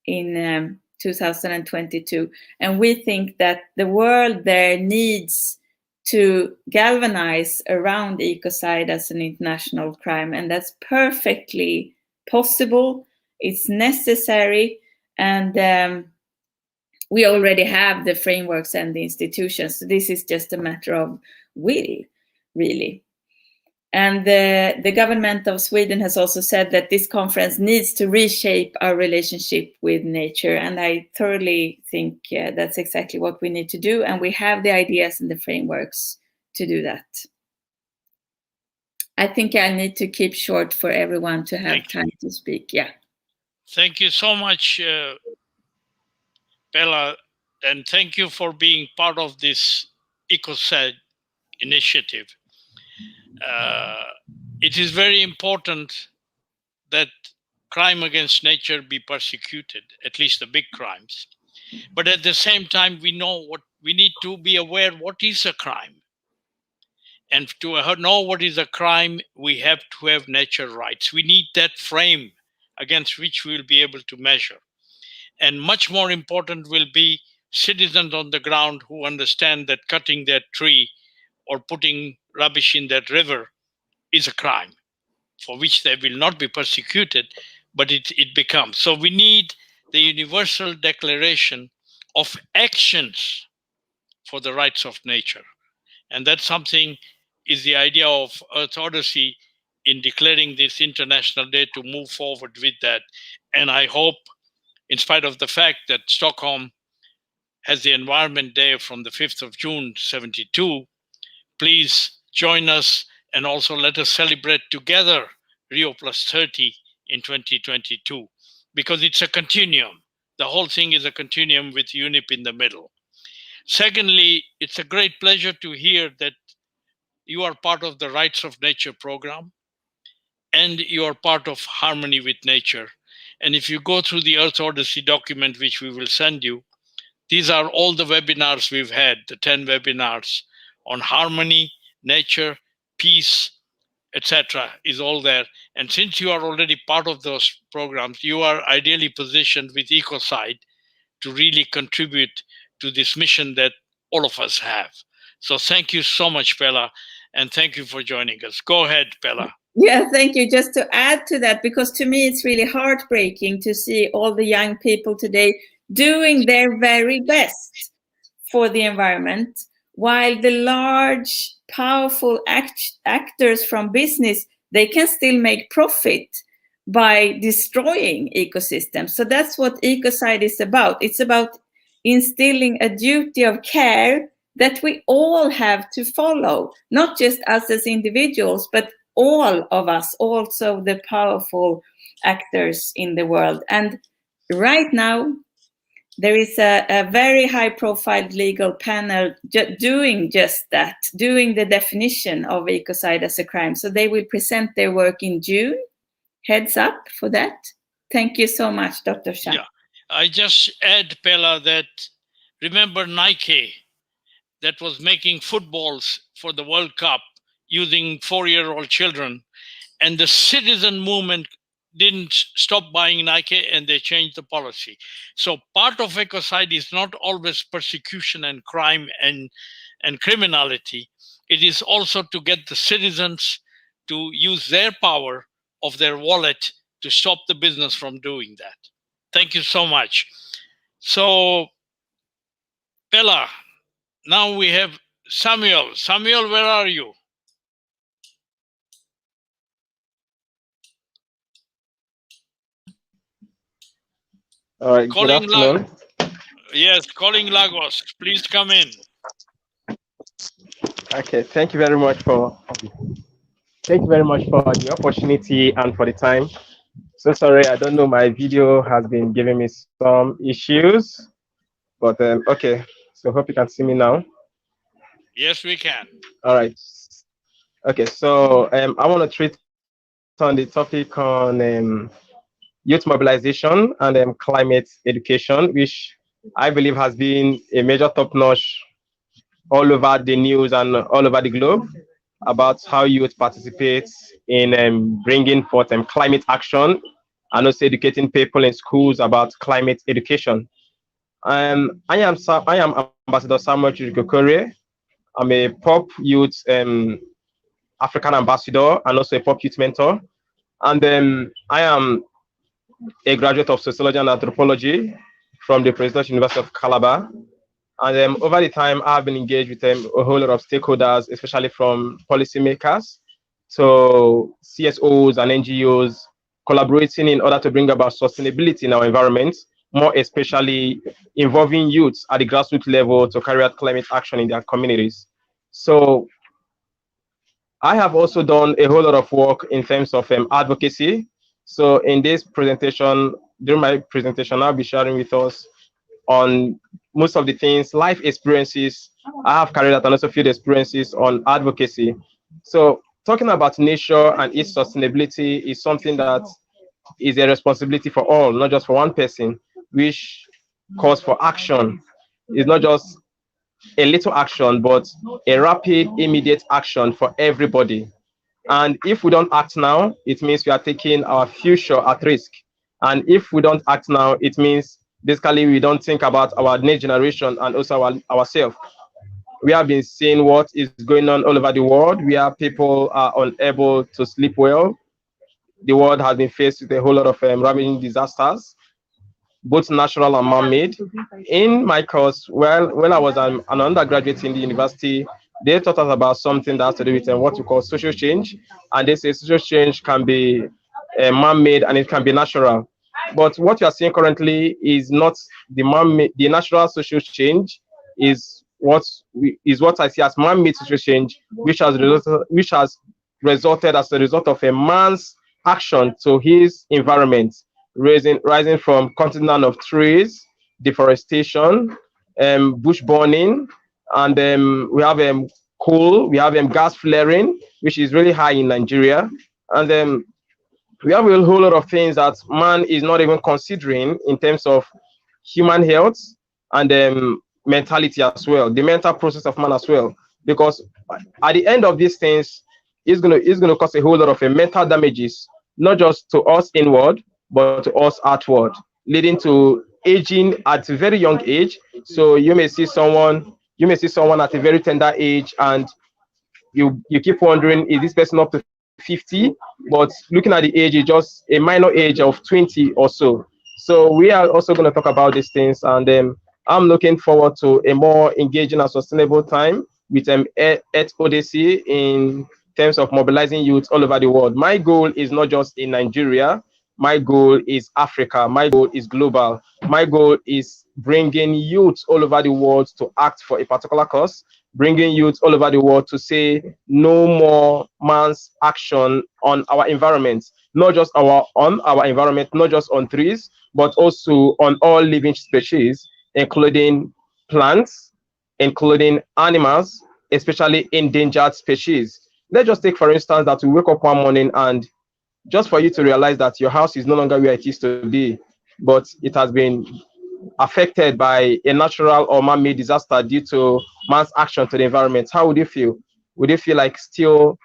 in 2022. And we think that the world there needs to galvanize around ecocide as an international crime. And that's perfectly possible. It's necessary. And we already have the frameworks and the institutions. So this is just a matter of will, really. And the government of Sweden has also said that this conference needs to reshape our relationship with nature. And I thoroughly think that's exactly what we need to do. And we have the ideas and the frameworks to do that. I think I need to keep short for everyone to have time to speak. Yeah. Thank you so much, Bella. And thank you for being part of this ecocide initiative. It is very important that crime against nature be persecuted, at least the big crimes. But at the same time, we know what we need to be aware what is a crime. And to know what is a crime, we have to have nature rights. We need that frame against which we will be able to measure. And much more important will be citizens on the ground who understand that cutting that tree or putting rubbish in that river is a crime for which they will not be persecuted, but it becomes. So we need the universal declaration of actions for the rights of nature. And that's something is the idea of Earth Odyssey in declaring this International Day to move forward with that. And I hope, in spite of the fact that Stockholm has the Environment Day from the 5th of June, 72, please join us and also let us celebrate together Rio Plus 30 in 2022, because it's a continuum. The whole thing is a continuum with UNIP in the middle. Secondly, it's a great pleasure to hear that you are part of the Rights of Nature program and you are part of Harmony with Nature. And if you go through the Earth Odyssey document, which we will send you, these are all the webinars we've had, the 10 webinars on harmony, nature, peace, etc. is all there. And since you are already part of those programs, you are ideally positioned with Ecoside to really contribute to this mission that all of us have. So thank you so much, Pella, and thank you for joining us. Go ahead, Pella. Yeah, thank you. Just to add to that, because to me it's really heartbreaking to see all the young people today doing their very best for the environment, while the large, powerful actors from business, they can still make profit by destroying ecosystems. So that's what Ecoside is about. It's about instilling a duty of care that we all have to follow, not just us as individuals, but all of us, also the powerful actors in the world. And right now, there is a very high-profile legal panel doing just that, doing the definition of ecocide as a crime. So they will present their work in June. Heads up for that. Thank you so much, Dr. Shah. Yeah, I just add, Pella, that remember Nike that was making footballs for the World Cup using 4-year-old children, and the citizen movement didn't stop buying Nike and they changed the policy. So part of ecocide is not always persecution and crime and criminality. It is also to get the citizens to use their power of their wallet to stop the business from doing that. Thank you so much. So, Pella, now we have Samuel. Samuel, where are you? All right, good afternoon. Yes, calling Lagos. Please come in. Okay, thank you very much for the opportunity and for the time. So sorry, I don't know, my video has been giving me some issues, but okay, so hope you can see me now. Yes, we can. All right. Okay, so I want to treat on the topic on youth mobilization and climate education, which I believe has been a major top-notch all over the news and all over the globe about how youth participate in bringing forth climate action and also educating people in schools about climate education. I am Ambassador Samuel Chirikokore. I'm a pop youth African ambassador and also a pop youth mentor. And I am a graduate of sociology and anthropology from the Presidential University of Calabar. And over the time, I've been engaged with a whole lot of stakeholders, especially from policymakers, so CSOs and NGOs, collaborating in order to bring about sustainability in our environment, more especially involving youths at the grassroots level to carry out climate action in their communities. So I have also done a whole lot of work in terms of advocacy. So in this presentation, during my presentation, I'll be sharing with us on most of the things, life experiences I have carried out and also field experiences on advocacy. So talking about nature and its sustainability is something that is a responsibility for all, not just for one person, which calls for action. It's not just a little action, but a rapid, immediate action for everybody. And if we don't act now, it means we are taking our future at risk. And if we don't act now, it means basically we don't think about our next generation and also ourselves. We have been seeing what is going on all over the world, where people are unable to sleep well. The world has been faced with a whole lot of ravaging disasters, both natural and man-made. In my course, well, when I was an undergraduate in the university, they taught us about something that has to do with what we call social change. And they say social change can be man-made and it can be natural. But what you are seeing currently is not the man-made. The natural social change is what I see as man-made social change, which has resulted as a result of a man's action to his environment, rising from cutting down of trees, deforestation, bush burning, and we have coal, we have gas flaring, which is really high in Nigeria, and then we have a whole lot of things that man is not even considering in terms of human health and mentality as well, the mental process of man as well, because at the end of these things, it's gonna cause a whole lot of mental damages, not just to us inward, but to us outward, leading to aging at a very young age. So you may see someone at a very tender age, and you keep wondering, is this person up to 50? But looking at the age, it's just a minor age of 20 or so. So we are also going to talk about these things, and I'm looking forward to a more engaging and sustainable time with Earth Odyssey in terms of mobilizing youth all over the world. My goal is not just in Nigeria. My goal is Africa. My goal is global. My goal is bringing youth all over the world to act for a particular cause, bringing youth all over the world to say no more man's action on our environment, not just on our environment, not just on trees, but also on all living species, including plants, including animals, especially endangered species. Let's just take, for instance, that we wake up one morning and just for you to realize that your house is no longer where it used to be, but it has been affected by a natural or man-made disaster due to man's action to the environment. How would you feel? Would you feel like still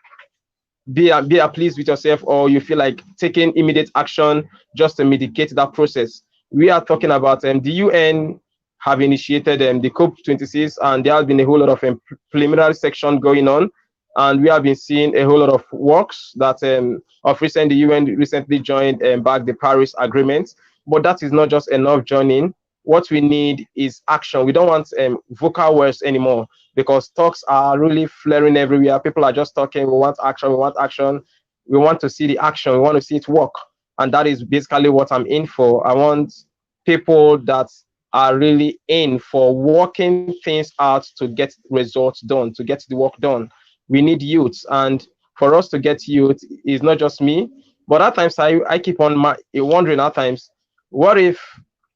be pleased with yourself, or you feel like taking immediate action just to mitigate that process? We are talking about the UN have initiated the COP26, and there has been a whole lot of preliminary section going on, and we have been seeing a whole lot of works that of recent, the UN recently joined back the Paris Agreement. But that is not just enough joining. What we need is action. We don't want vocal words anymore, because talks are really flaring everywhere. People are just talking. We want action. We want action. We want to see the action. We want to see it work. And that is basically what I'm in for. I want people that are really in for working things out to get results done, to get the work done. We need youth. And for us to get youth is not just me, but at times I keep on wondering at times, what if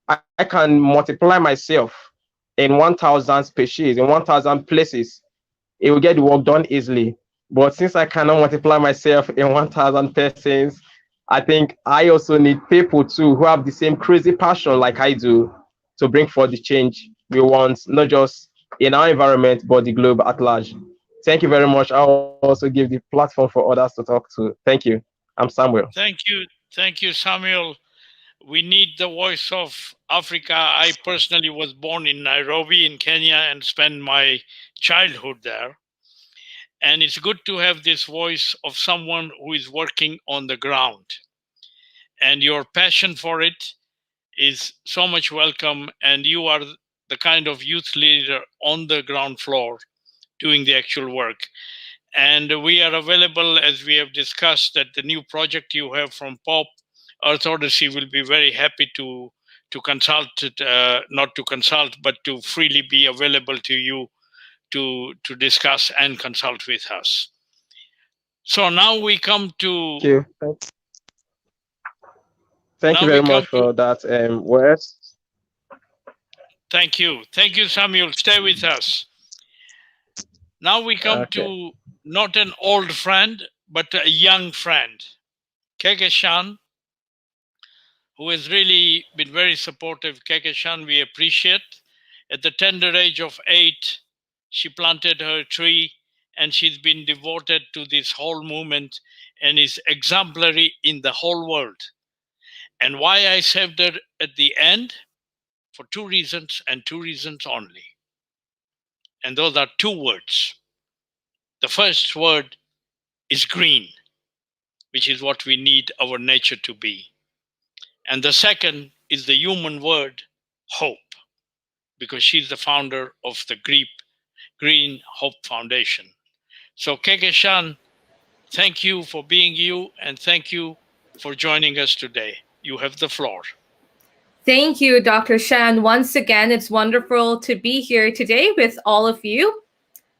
I can multiply myself in 1,000 species, in 1,000 places? It will get the work done easily. But since I cannot multiply myself in 1,000 persons, I think I also need people too who have the same crazy passion like I do to bring forth the change we want, not just in our environment, but the globe at large. Thank you very much. I'll also give the platform for others to talk to. Thank you. I'm Samuel. Thank you. Thank you, Samuel. We need the voice of Africa. I personally was born in Nairobi in Kenya and spent my childhood there. And it's good to have this voice of someone who is working on the ground. And your passion for it is so much welcome. And you are the kind of youth leader on the ground floor doing the actual work. And we are available, as we have discussed, that the new project you have from POP, Earth Odyssey, will be very happy to consult, not to consult, but to freely be available to you to discuss and consult with us. So now we come to... Thank you very much for that words. Thank you. Thank you, Samuel. Stay with us. Now we come to not an old friend, but a young friend. Keke Shan, who has really been very supportive. Kekeshan, we appreciate. At the tender age of 8, she planted her tree, and she's been devoted to this whole movement and is exemplary in the whole world. And why I saved her at the end? For 2 reasons, and 2 reasons only. And those are 2 words. The first word is green, which is what we need our nature to be. And the second is the human word, hope, because she's the founder of the Green Hope Foundation. So Kekeshan, thank you for being you, and thank you for joining us today. You have the floor. Thank you, Dr. Shah. Once again, it's wonderful to be here today with all of you.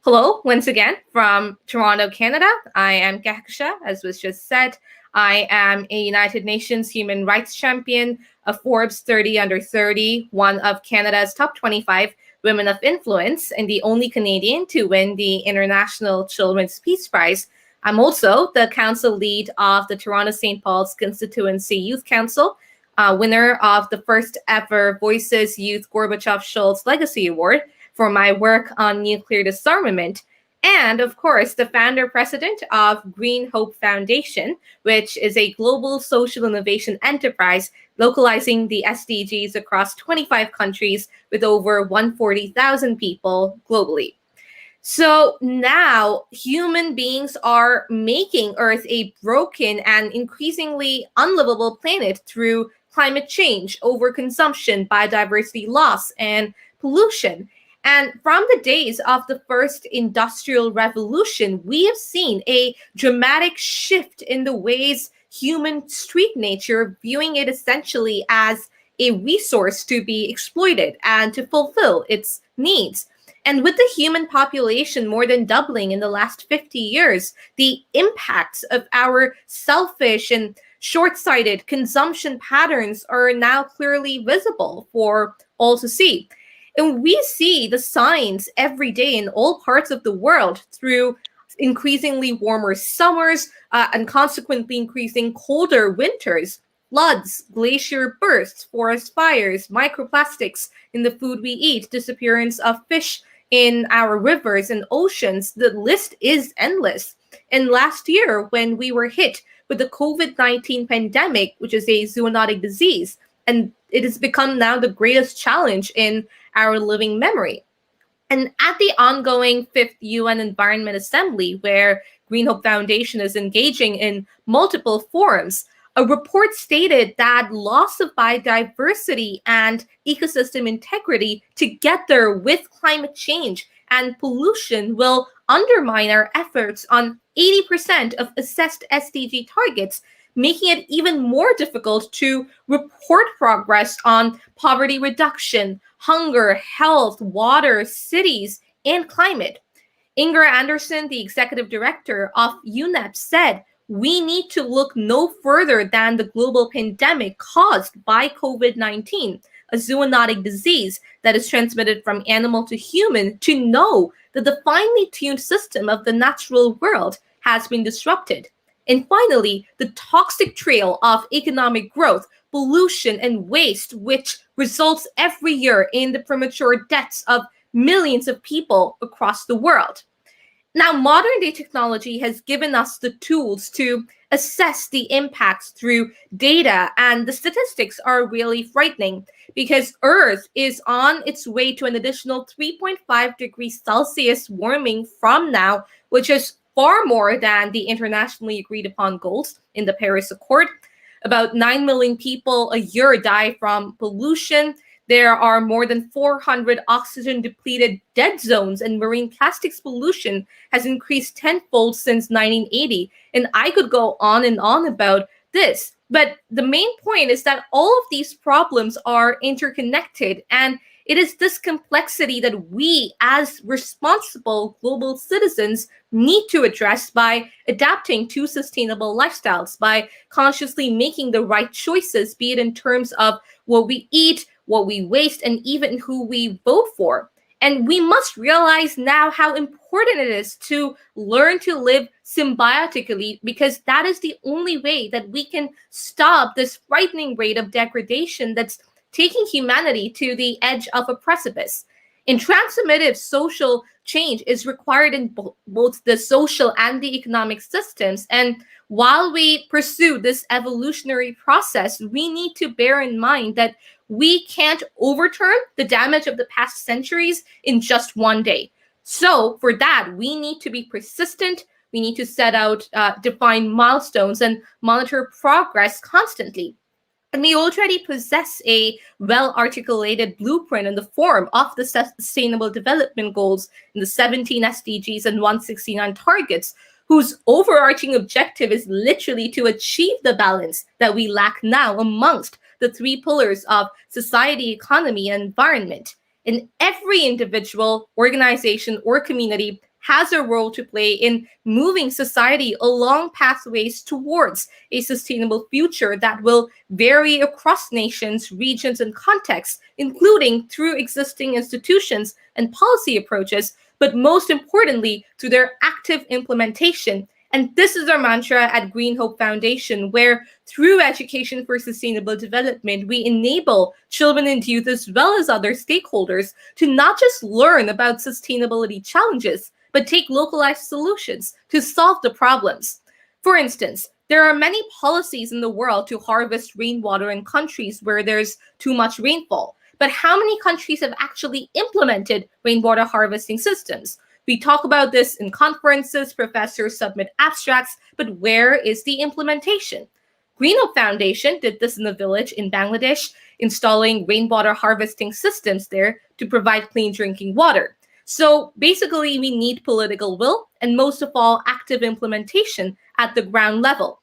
Hello, once again, from Toronto, Canada. I am Kekeshan, as was just said. I am a United Nations human rights champion, a Forbes 30 under 30, one of Canada's top 25 women of influence, and the only Canadian to win the International Children's Peace Prize. I'm also the council lead of the Toronto St. Paul's Constituency Youth Council, winner of the first ever Voices Youth Gorbachev-Schultz Legacy Award for my work on nuclear disarmament, and of course, the founder president of Green Hope Foundation, which is a global social innovation enterprise localizing the SDGs across 25 countries with over 140,000 people globally. So now human beings are making Earth a broken and increasingly unlivable planet through climate change, overconsumption, biodiversity loss, and pollution. And from the days of the first industrial revolution, we have seen a dramatic shift in the ways human street nature, viewing it essentially as a resource to be exploited and to fulfill its needs. And with the human population more than doubling in the last 50 years, the impacts of our selfish and short-sighted consumption patterns are now clearly visible for all to see. And we see the signs every day in all parts of the world through increasingly warmer summers and consequently increasing colder winters, floods, glacier bursts, forest fires, microplastics in the food we eat, disappearance of fish in our rivers and oceans. The list is endless. And last year, when we were hit with the COVID-19 pandemic, which is a zoonotic disease, and it has become now the greatest challenge in our living memory. And at the ongoing 5th UN Environment Assembly, where Green Hope Foundation is engaging in multiple forums, a report stated that loss of biodiversity and ecosystem integrity together with climate change and pollution will undermine our efforts on 80% of assessed SDG targets, making it even more difficult to report progress on poverty reduction, hunger, health, water, cities, and climate. Inger Anderson, the executive director of UNEP, said, "We need to look no further than the global pandemic caused by COVID-19, a zoonotic disease that is transmitted from animal to human, to know that the finely tuned system of the natural world has been disrupted." And finally, the toxic trail of economic growth, pollution, and waste, which results every year in the premature deaths of millions of people across the world. Now, modern day technology has given us the tools to assess the impacts through data, and the statistics are really frightening because Earth is on its way to an additional 3.5 degrees Celsius warming from now, which is far more than the internationally agreed upon goals in the Paris Accord. About 9 million people a year die from pollution. There are more than 400 oxygen-depleted dead zones, and marine plastics pollution has increased tenfold since 1980. And I could go on and on about this. But the main point is that all of these problems are interconnected, and it is this complexity that we, as responsible global citizens, need to address by adapting to sustainable lifestyles, by consciously making the right choices, be it in terms of what we eat, what we waste, and even who we vote for. And we must realize now how important it is to learn to live symbiotically, because that is the only way that we can stop this frightening rate of degradation that's taking humanity to the edge of a precipice. And transformative social change is required in both the social and the economic systems. And while we pursue this evolutionary process, we need to bear in mind that we can't overturn the damage of the past centuries in just one day. So for that, we need to be persistent. We need to set out defined milestones and monitor progress constantly. And we already possess a well-articulated blueprint in the form of the Sustainable Development Goals in the 17 SDGs and 169 targets, whose overarching objective is literally to achieve the balance that we lack now amongst the three pillars of society, economy, and environment. And every individual, organization, or community has a role to play in moving society along pathways towards a sustainable future that will vary across nations, regions, and contexts, including through existing institutions and policy approaches, but most importantly, through their active implementation. And this is our mantra at Green Hope Foundation, where through education for sustainable development, we enable children and youth as well as other stakeholders to not just learn about sustainability challenges, but take localized solutions to solve the problems. For instance, there are many policies in the world to harvest rainwater in countries where there's too much rainfall. But how many countries have actually implemented rainwater harvesting systems? We talk about this in conferences, professors submit abstracts, but where is the implementation? Green Hope Foundation did this in a village in Bangladesh, installing rainwater harvesting systems there to provide clean drinking water. So basically, we need political will and most of all, active implementation at the ground level.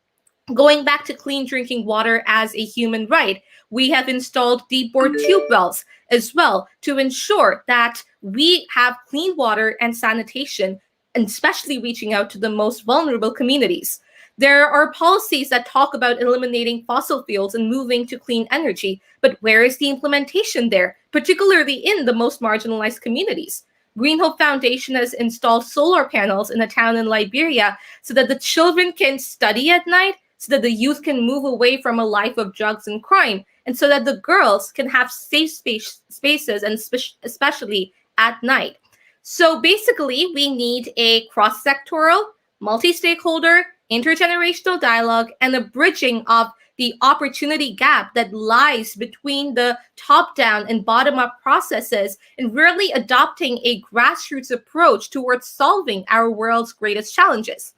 Going back to clean drinking water as a human right, we have installed deep bore tube wells as well to ensure that we have clean water and sanitation, and especially reaching out to the most vulnerable communities. There are policies that talk about eliminating fossil fuels and moving to clean energy, but where is the implementation there, particularly in the most marginalized communities? Green Hope Foundation has installed solar panels in a town in Liberia so that the children can study at night, so that the youth can move away from a life of drugs and crime, and so that the girls can have safe spaces, and especially at night. So basically, we need a cross-sectoral, multi-stakeholder, intergenerational dialogue, and a bridging of the opportunity gap that lies between the top-down and bottom-up processes, and really adopting a grassroots approach towards solving our world's greatest challenges.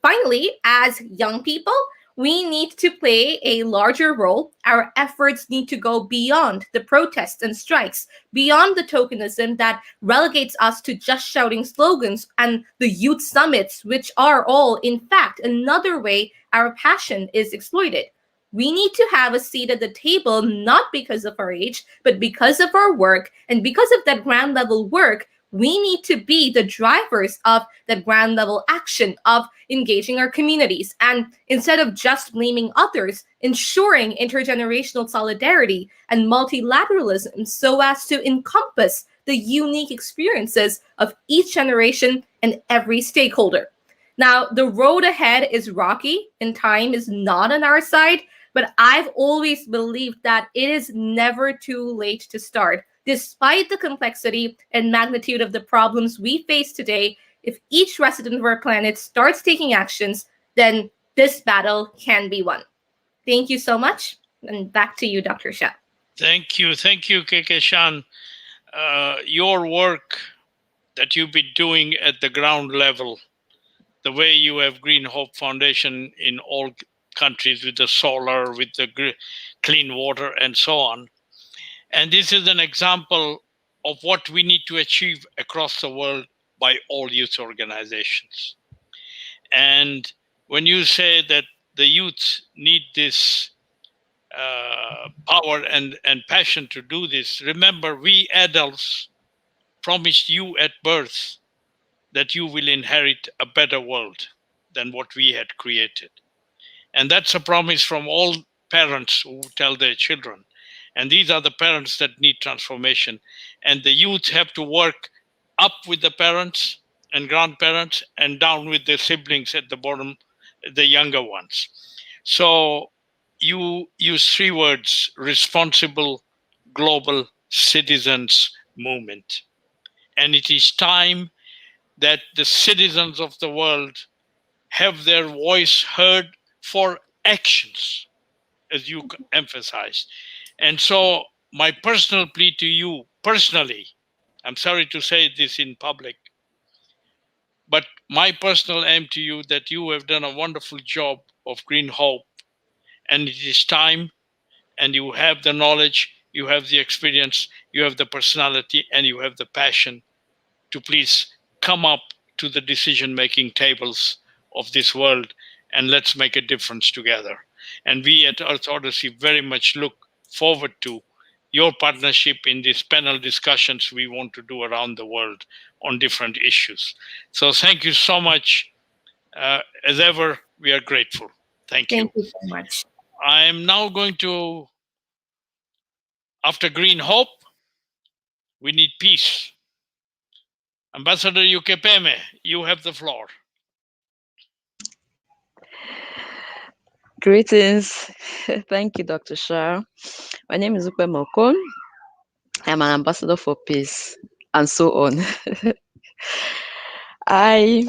Finally, as young people, we need to play a larger role. Our efforts need to go beyond the protests and strikes, beyond the tokenism that relegates us to just shouting slogans and the youth summits, which are all, in fact, another way our passion is exploited. We need to have a seat at the table, not because of our age, but because of our work. And because of that ground level work, we need to be the drivers of that ground level action of engaging our communities. And instead of just blaming others, ensuring intergenerational solidarity and multilateralism so as to encompass the unique experiences of each generation and every stakeholder. Now, the road ahead is rocky and time is not on our side, but I've always believed that it is never too late to start. Despite the complexity and magnitude of the problems we face today, if each resident of our planet starts taking actions, then this battle can be won. Thank you so much. And back to you, Dr. Shah. Thank you, KK Shan. Your work that you've been doing at the ground level, the way you have Green Hope Foundation in all countries with the solar, with the clean water, and so on. And this is an example of what we need to achieve across the world by all youth organizations. And when you say that the youth need this power and passion to do this, remember, we adults promised you at birth that you will inherit a better world than what we had created. And that's a promise from all parents who tell their children. And these are the parents that need transformation. And the youth have to work up with the parents and grandparents, and down with the siblings at the bottom, the younger ones. So you use 3 words: responsible global citizens movement. And it is time that the citizens of the world have their voice heard for actions, as you emphasized. And so my personal plea to you personally, I'm sorry to say this in public, but my personal aim to you that you have done a wonderful job of Green Hope, and it is time, and you have the knowledge, you have the experience, you have the personality, and you have the passion to please come up to the decision-making tables of this world, and let's make a difference together. And we at Earth Odyssey very much look forward to your partnership in these panel discussions we want to do around the world on different issues. So thank you so much. As ever, we are grateful. Thank you. Thank you so much. I am now going to, after Green Hope, we need peace. Ambassador Ukepeme, you have the floor. Greetings. Thank you, Dr. Shah. My name is Ukepeme Okon. I'm an ambassador for peace, and so on. I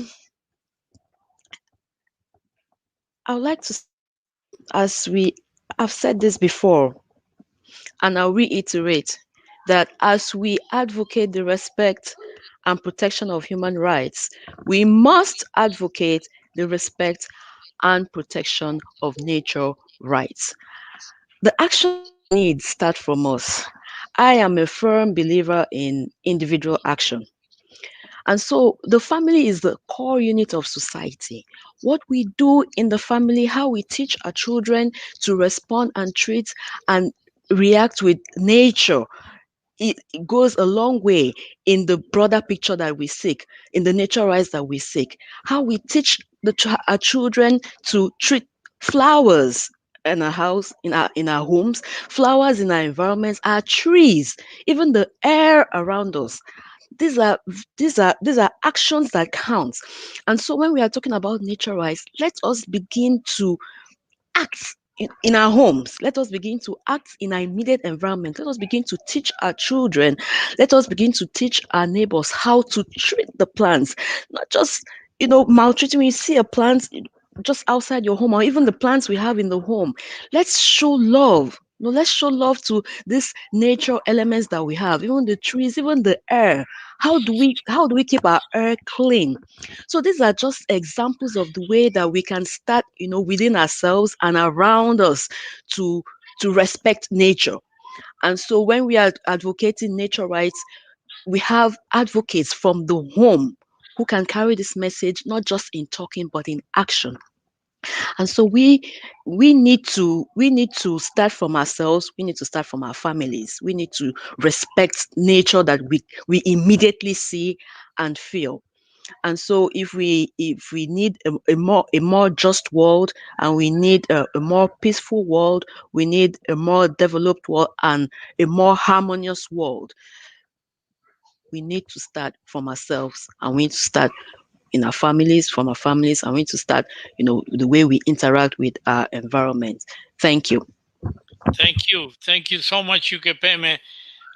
would like to, as we have said this before, and I'll reiterate that as we advocate the respect and protection of human rights, we must advocate the respect and protection of nature rights. The action needs start from us. I am a firm believer in individual action. And so the family is the core unit of society. What we do in the family, how we teach our children to respond and treat and react with nature, it goes a long way in the broader picture that we seek, in the nature rights that we seek. How we teach our children to treat flowers in our house, in our homes, flowers in our environments, our trees, even the air around us. These are actions that count. And so when we are talking about nature rights, let us begin to act in our homes. Let us begin to act in our immediate environment. Let us begin to teach our children. Let us begin to teach our neighbors how to treat the plants, not just maltreating. When you see a plant just outside your home, or even the plants we have in the home, let's show love. Let's show love to these nature elements that we have, even the trees, even the air. How do we keep our air clean? So these are just examples of the way that we can start, within ourselves and around us to respect nature. And so when we are advocating nature rights, we have advocates from the home who can carry this message, not just in talking, but in action. And so we need to start from ourselves. We need to start from our families. We need to respect nature that we immediately see and feel. And so if we need a more just world, and we need a more peaceful world, we need a more developed world and a more harmonious world, we need to start from ourselves, and we need to start in our families, from our families, and we need to start, the way we interact with our environment. Thank you. Thank you. Thank you so much, Ukepeme.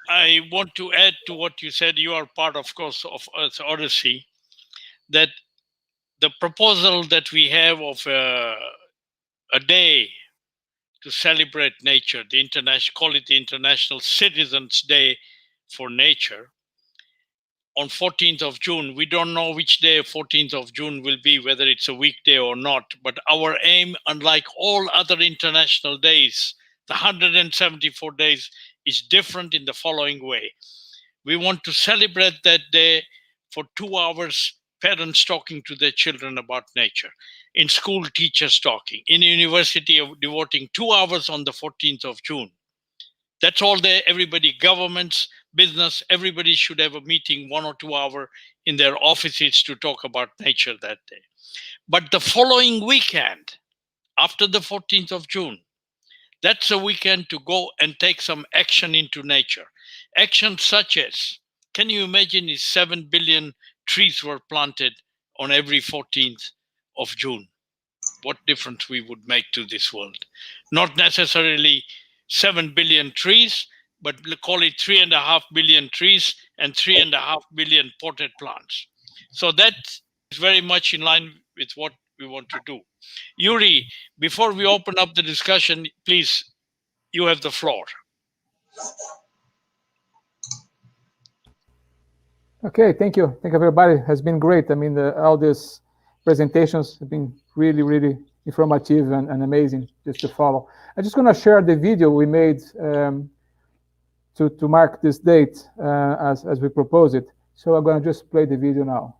I want to add to what you said. You are part, of course, of Earth Odyssey, that the proposal that we have of a day to celebrate nature, call it the International Citizens Day for Nature, on 14th of June. We don't know which day 14th of June will be, whether it's a weekday or not, but our aim, unlike all other international days, the 174 days, is different in the following way. We want to celebrate that day for 2 hours, parents talking to their children about nature. In school, teachers talking. In university, devoting 2 hours on the 14th of June. That's all there. Everybody, governments, business, everybody should have a meeting 1 or 2 hours in their offices to talk about nature that day. But the following weekend, after the 14th of June, that's a weekend to go and take some action into nature. Action such as, can you imagine, is 7 billion trees were planted on every 14th of June, what difference we would make to this world. Not necessarily 7 billion trees, but call it 3.5 billion trees and 3.5 billion potted plants. So that is very much in line with what we want to do. Yuri, before we open up the discussion, please, you have the floor. Okay, thank you. Thank you, everybody. It has been great. I mean, all these presentations have been really, really informative and amazing just to follow. I'm just going to share the video we made to mark this date as we propose it. So I'm going to just play the video now.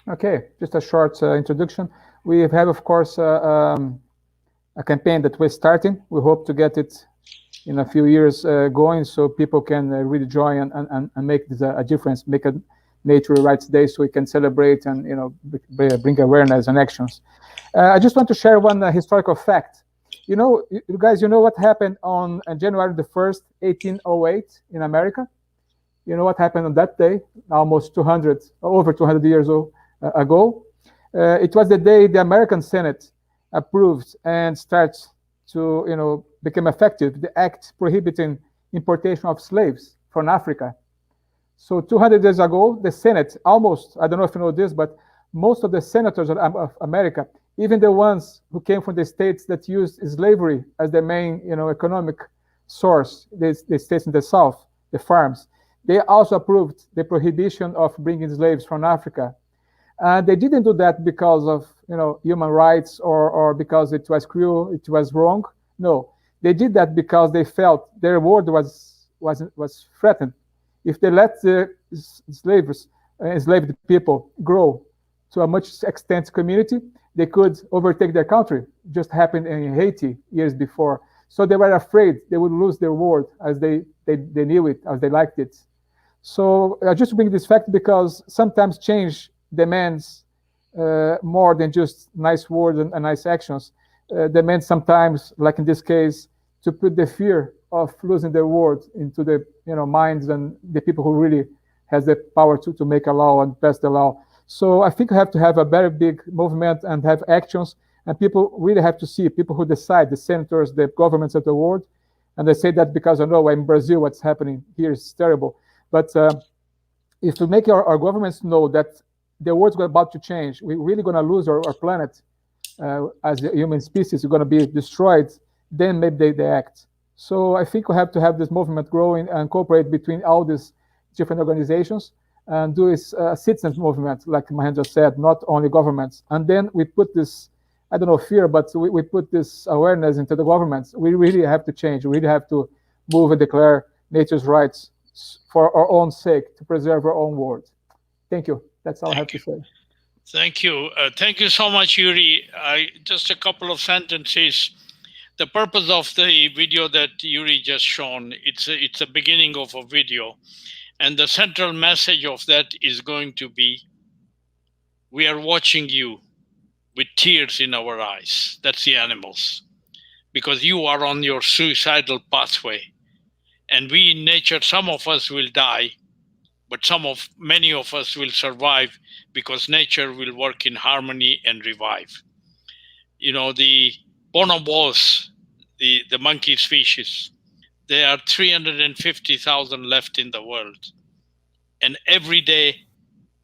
Okay, just a short introduction. We have, of course, a campaign that we're starting. We hope to get it in a few years going, so people can really join and make this a difference, make a Nature Rights Day, so we can celebrate and bring awareness and actions. I just want to share one historical fact. You guys, you know what happened on January the 1st, 1808 in America? You know what happened on that day, almost over 200 years ago? It was the day the American Senate approved and starts to become effective the act prohibiting importation of slaves from Africa. So 200 years ago, the Senate almost, I don't know if you know this, but most of the senators of America, even the ones who came from the states that used slavery as their main economic source, the states in the South, the farms, they also approved the prohibition of bringing slaves from Africa. They didn't do that because of human rights or because it was cruel, it was wrong. No, they did that because they felt their world was threatened. If they let the enslaved people grow to a much extent community, they could overtake their country. It just happened in Haiti years before. So they were afraid they would lose their world as they knew it, as they liked it. So I just bring this fact because sometimes change demands more than just nice words and nice actions. Demands sometimes, like in this case, to put the fear of losing their word into the minds and the people who really has the power to make a law and pass the law. So I think we have to have a very big movement and have actions, and people really have to see people who decide, the senators, the governments of the world. And I say that because I know in Brazil what's happening here is terrible. But if we make our governments know that the world's about to change, we're really going to lose our planet as a human species, we're going to be destroyed, then maybe they act. So I think we have to have this movement growing and cooperate between all these different organizations and do a citizens movement, like Mahendra said, not only governments. And then we put this, I don't know, fear, but we put this awareness into the governments. We really have to change. We really have to move and declare nature's rights for our own sake, to preserve our own world. Thank you. That's all I have to say. Thank you. Thank you so much, Yuri. Just a couple of sentences. The purpose of the video that Yuri just shown, it's a beginning of a video. And the central message of that is going to be, we are watching you with tears in our eyes. That's the animals. Because you are on your suicidal pathway. And we in nature, some of us will die, but many of us will survive because nature will work in harmony and revive. The bonobos, the monkey species, there are 350,000 left in the world. And every day,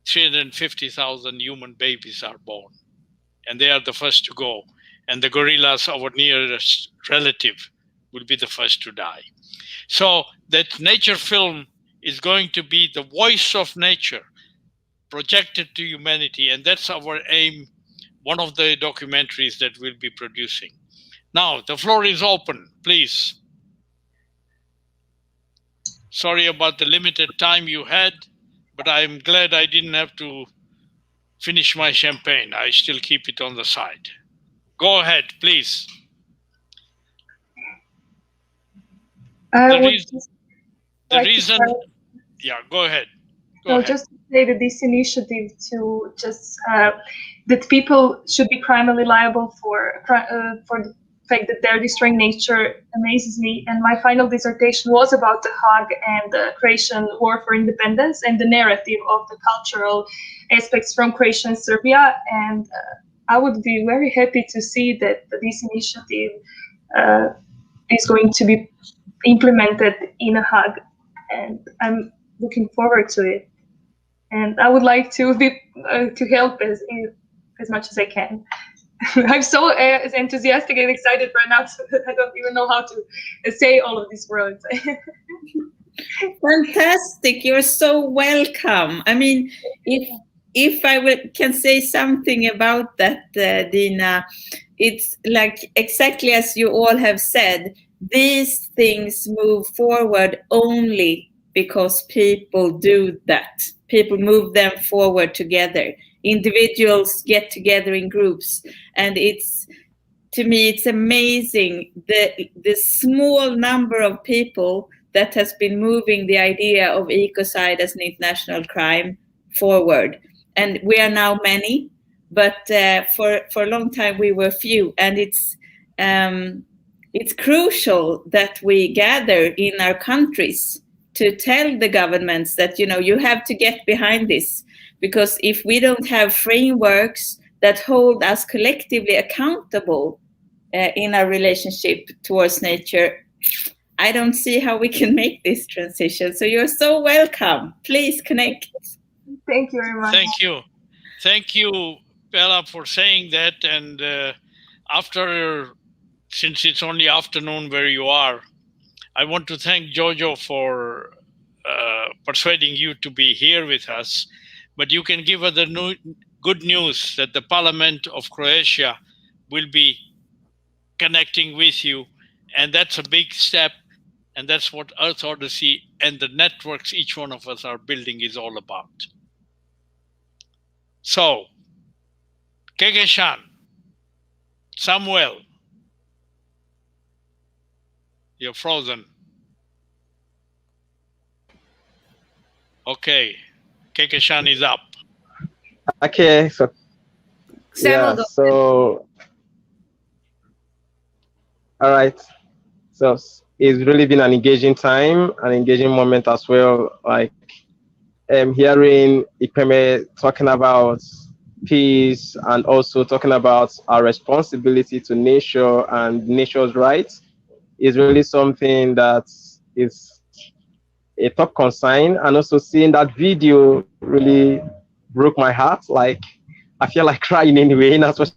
350,000 human babies are born. And they are the first to go. And the gorillas, our nearest relative, will be the first to die. So that nature film is going to be the voice of nature projected to humanity. And that's our aim, one of the documentaries that we'll be producing. Now, the floor is open, please. Sorry about the limited time you had. but I'm glad I didn't have to finish my champagne. I still keep it on the side. Go ahead, please. I would the reason, yeah, go ahead. Go ahead. Just to say that this initiative to just that people should be criminally liable for the fact that they're destroying nature amazes me. And my final dissertation was about the Hague and the Croatian War for Independence and the narrative of the cultural aspects from Croatia and Serbia. And I would be very happy to see that this initiative is going to be implemented in a Hague, and I'm looking forward to it. And I would like to be to help as much as I can. I'm so enthusiastic and excited right now, so I don't even know how to say all of these words. Fantastic! You're so welcome. I mean, if I can say something about that, Dina, it's like exactly as you all have said. These things move forward only because people do that. People move them forward together. Individuals get together in groups, and to me it's amazing the small number of people that has been moving the idea of ecocide as an international crime forward. And we are now many, but for a long time we were few, and it's crucial that we gather in our countries to tell the governments that, you have to get behind this, because if we don't have frameworks that hold us collectively accountable in our relationship towards nature, I don't see how we can make this transition. So you're so welcome. Please connect. Thank you very much. Thank you. Thank you, Bella, for saying that. And since it's only afternoon where you are, I want to thank Jojo for persuading you to be here with us. But you can give her the good news that the Parliament of Croatia will be connecting with you. And that's a big step. And that's what Earth Odyssey and the networks each one of us are building is all about. So, Kekeshan, Samuel, you're frozen. Okay, Kekeshan is up. Okay, so Samuel, yeah, so all right. So it's really been an engaging time, an engaging moment as well. Like hearing Ikeme talking about peace and also talking about our responsibility to nature and nature's rights is really something that is a top concern. And also seeing that video really broke my heart. Like I feel like crying anyway. That's what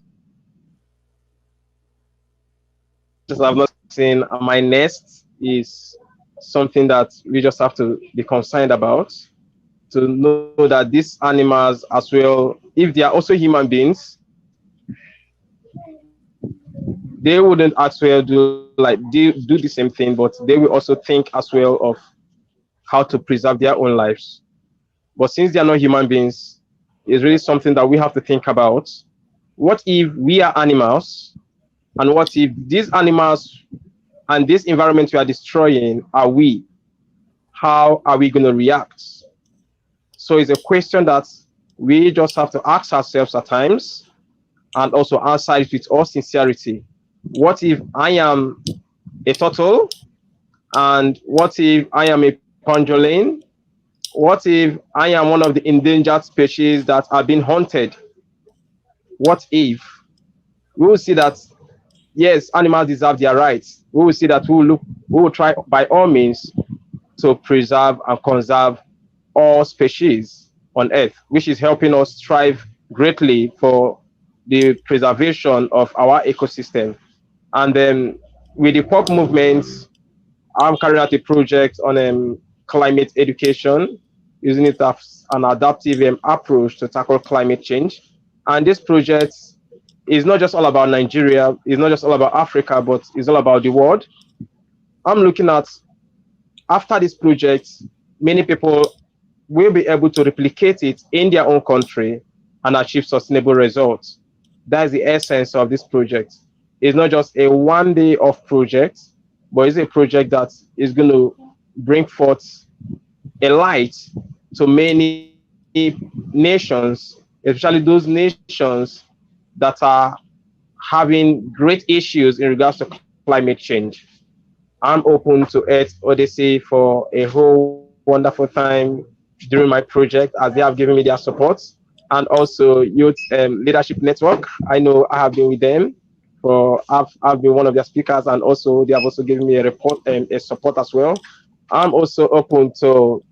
I've not seen. My nest is something that we just have to be concerned about, to know that these animals as well, if they are also human beings, they wouldn't as well do the same thing, but they will also think as well of how to preserve their own lives. But since they are not human beings, it's really something that we have to think about. What if we are animals? And what if these animals and this environment we are destroying are we? How are we going to react? So it's a question that we just have to ask ourselves at times and also answer it with all sincerity. What if I am a turtle? And what if I am a pangolin? What if I am one of the endangered species that are being hunted? What if? We will see that, yes, animals deserve their rights. We will see that we will try by all means to preserve and conserve all species on Earth, which is helping us strive greatly for the preservation of our ecosystem. And then with the pop movements, I'm carrying out a project on climate education, using it as an adaptive approach to tackle climate change. And this project is not just all about Nigeria, it's not just all about Africa, but it's all about the world. I'm looking at, after this project, many people will be able to replicate it in their own country and achieve sustainable results. That's the essence of this project. It's not just a one day off project, but it's a project that is going to bring forth a light to many nations, especially those nations that are having great issues in regards to climate change. I'm open to Earth Odyssey for a whole wonderful time during my project, as they have given me their support, and also Youth Leadership Network. I know I have been with them for I've been one of their speakers, and also they have also given me a support as well. I'm also open to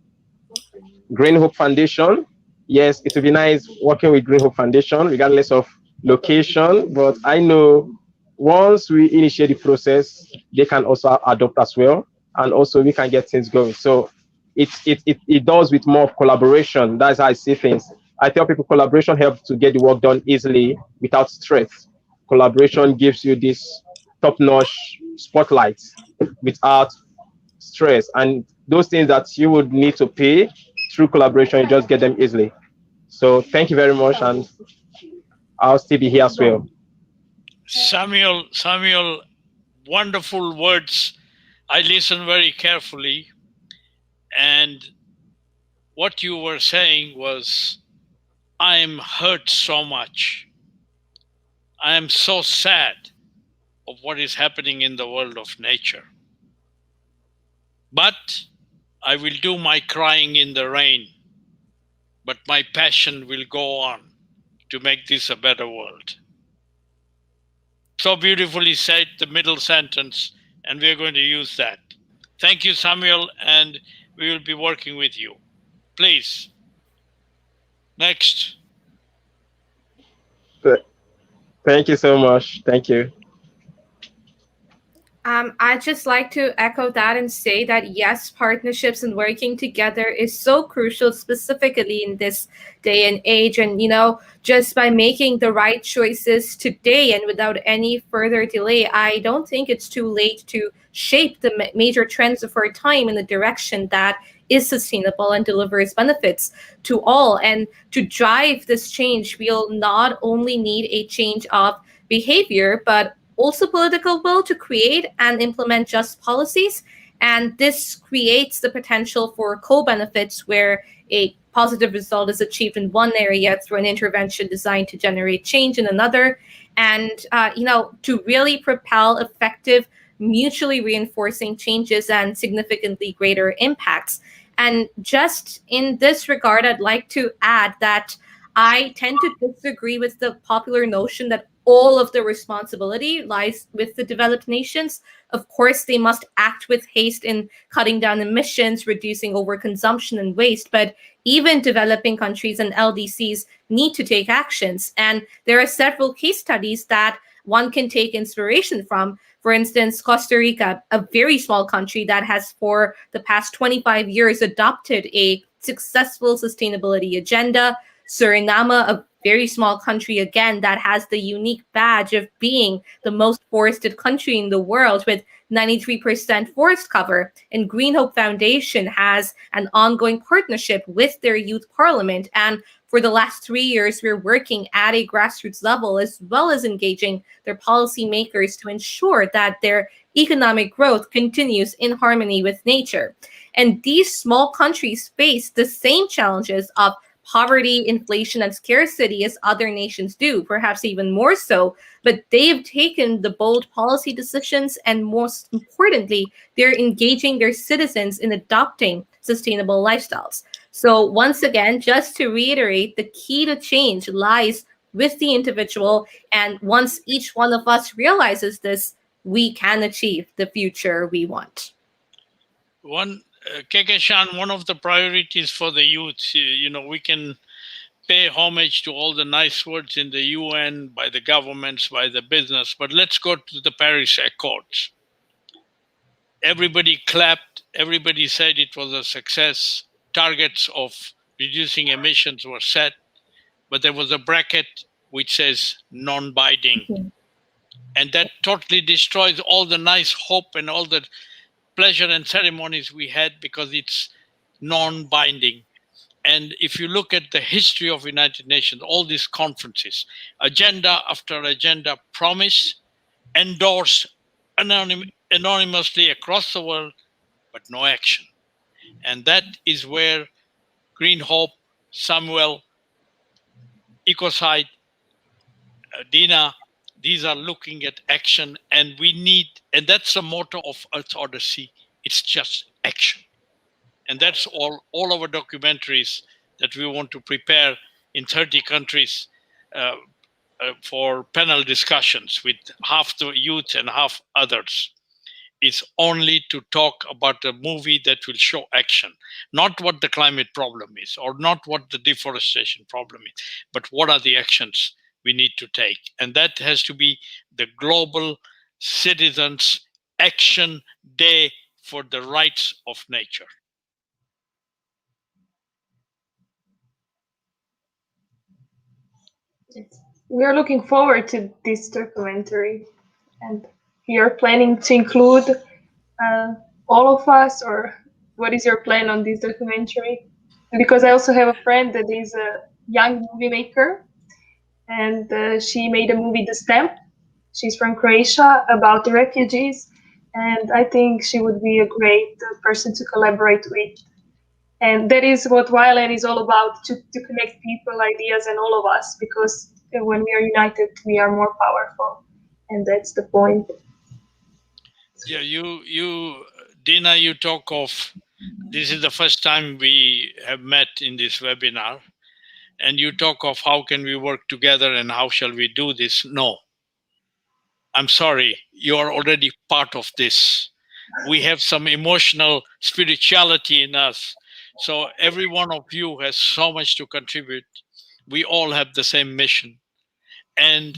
Green Hope Foundation. Yes, it would be nice working with Green Hope Foundation, regardless of location. But I know once we initiate the process, they can also adopt as well, and also we can get things going. So it does with more of collaboration. That's how I see things. I tell people collaboration helps to get the work done easily without stress. Collaboration gives you this top-notch spotlight without stress, and those things that you would need to pay through collaboration, you just get them easily. So thank you very much, and I'll still be here as well. Samuel, wonderful words. I listened very carefully, and what you were saying was, I am hurt so much. I am so sad of what is happening in the world of nature. But I will do my crying in the rain, but my passion will go on to make this a better world. So beautifully said, the middle sentence, and we're going to use that. Thank you, Samuel, and we will be working with you. Please. Next. Thank you so much. Thank you. I'd just like to echo that and say that yes, partnerships and working together is so crucial, specifically in this day and age. And, just by making the right choices today and without any further delay, I don't think it's too late to shape the major trends of our time in the direction that is sustainable and delivers benefits to all. And to drive this change, we'll not only need a change of behavior, but also political will to create and implement just policies. And this creates the potential for co-benefits where a positive result is achieved in one area through an intervention designed to generate change in another. And, to really propel effective, mutually reinforcing changes and significantly greater impacts. And just in this regard, I'd like to add that I tend to disagree with the popular notion that all of the responsibility lies with the developed nations. Of course, they must act with haste in cutting down emissions, reducing overconsumption and waste, but even developing countries and LDCs need to take actions. And there are several case studies that one can take inspiration from. For instance, Costa Rica, a very small country that has for the past 25 years adopted a successful sustainability agenda. Suriname, a very small country, again, that has the unique badge of being the most forested country in the world with 93% forest cover. And Green Hope Foundation has an ongoing partnership with their youth parliament. And for the last 3 years, we're working at a grassroots level as well as engaging their policymakers to ensure that their economic growth continues in harmony with nature. And these small countries face the same challenges of poverty, inflation, and scarcity as other nations do, perhaps even more so. But they've taken the bold policy decisions, and most importantly, they're engaging their citizens in adopting sustainable lifestyles. So once again, just to reiterate, the key to change lies with the individual. And once each one of us realizes this, we can achieve the future we want. Kekeshan, one of the priorities for the youth, we can pay homage to all the nice words in the UN, by the governments, by the business, but let's go to the Paris Accords. Everybody clapped, everybody said it was a success. Targets of reducing emissions were set, but there was a bracket which says non-binding. And that totally destroys all the nice hope and all the pleasure and ceremonies we had, because it's non-binding. And if you look at the history of United Nations, all these conferences, agenda after agenda, promise, endorse anonymously across the world, but no action. And that is where Green Hope, Samuel, Ecocide, Dina, these are looking at action, and we need, and that's the motto of Earth Odyssey. It's just action. And that's all our documentaries that we want to prepare in 30 countries for panel discussions with half the youth and half others. Is only to talk about a movie that will show action, not what the climate problem is or not what the deforestation problem is, but what are the actions we need to take. And that has to be the Global Citizens Action Day for the rights of nature. We are looking forward to this documentary, and we are planning to include all of us, or what is your plan on this documentary? Because I also have a friend that is a young movie maker, and she made a movie, The Stamp. She's from Croatia, about the refugees, and I think she would be a great person to collaborate with. And that is what Wildland is all about, to connect people, ideas, and all of us, because when we are united, we are more powerful. And that's the point. Yeah, you, Dina, you talk of, this is the first time we have met in this webinar, and you talk of how can we work together and how shall we do this? No, I'm sorry, you are already part of this. We have some emotional spirituality in us. So every one of you has so much to contribute. We all have the same mission. And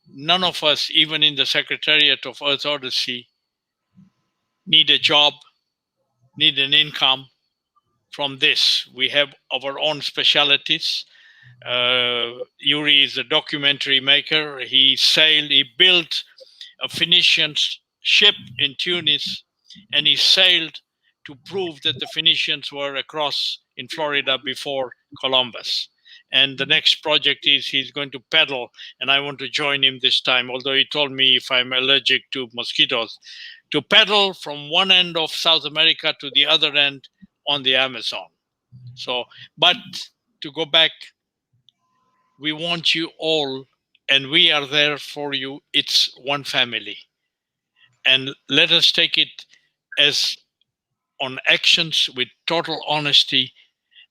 none of us, even in the Secretariat of Earth Odyssey, need a job, need an income from this. We have our own specialities. Yuri is a documentary maker. He built a Phoenician ship in Tunis, and he sailed to prove that the Phoenicians were across in Florida before Columbus. And the next project is he's going to paddle, and I want to join him this time, although he told me if I'm allergic to mosquitoes, to paddle from one end of South America to the other end on the Amazon. So, but to go back, we want you all, and we are there for you. It's one family. And let us take it as on actions with total honesty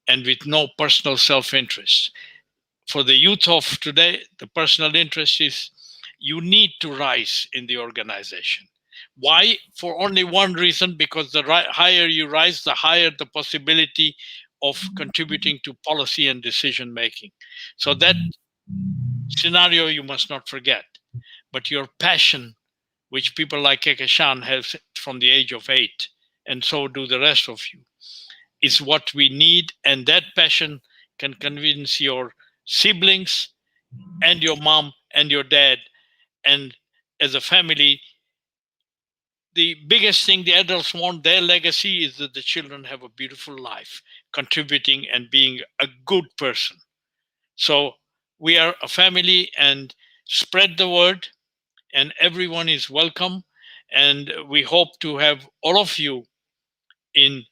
and with no personal self-interest. For the youth of today, the personal interest is you need to rise in the organization. Why? For only one reason, because the higher you rise, the higher the possibility of contributing to policy and decision making. So that scenario you must not forget. But your passion, which people like Kekeshan have from the age of 8, and so do the rest of you, is what we need. And that passion can convince your siblings and your mom and your dad. And as a family, the biggest thing the adults want, their legacy, is that the children have a beautiful life, contributing and being a good person. So we are a family, and spread the word, and everyone is welcome. And we hope to have all of you in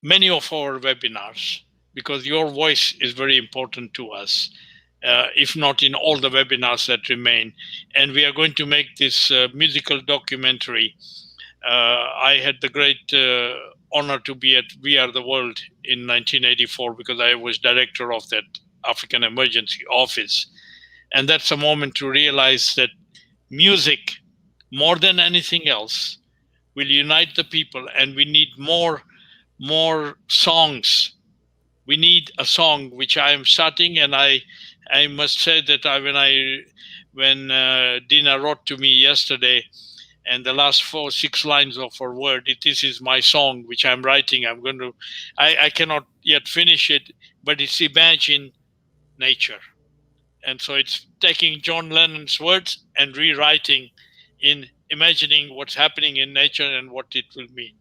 many of our webinars, because your voice is very important to us, if not in all the webinars that remain. And we are going to make this musical documentary. I had the great honor to be at We Are the World in 1984, because I was director of that African Emergency Office. And that's a moment to realize that music, more than anything else, will unite the people. And we need more songs. We need a song, which I am starting. And I must say that when Dina wrote to me yesterday, and the last 4-6 lines of her word, this is my song, which I'm writing. I cannot yet finish it, but it's Imagine Nature. And so it's taking John Lennon's words and rewriting in imagining what's happening in nature and what it will mean.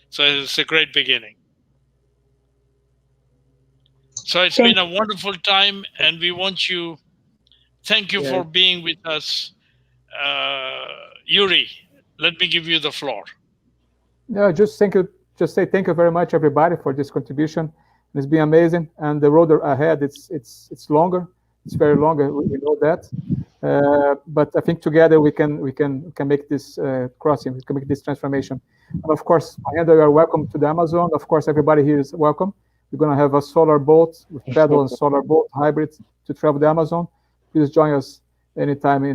So it's a great beginning. So it's been a wonderful time, and we want you. Thank you for being with us, Yuri. Let me give you the floor. No, just thank you. Just say thank you very much, everybody, for this contribution. It's been amazing, and the road ahead it's longer. It's very long. We know that, but I think together we can make this crossing. We can make this transformation. And of course, Mahendra, you are welcome to the Amazon. Of course, everybody here is welcome. We're going to have a solar boat with pedal and solar boat hybrid to travel the Amazon. Please join us anytime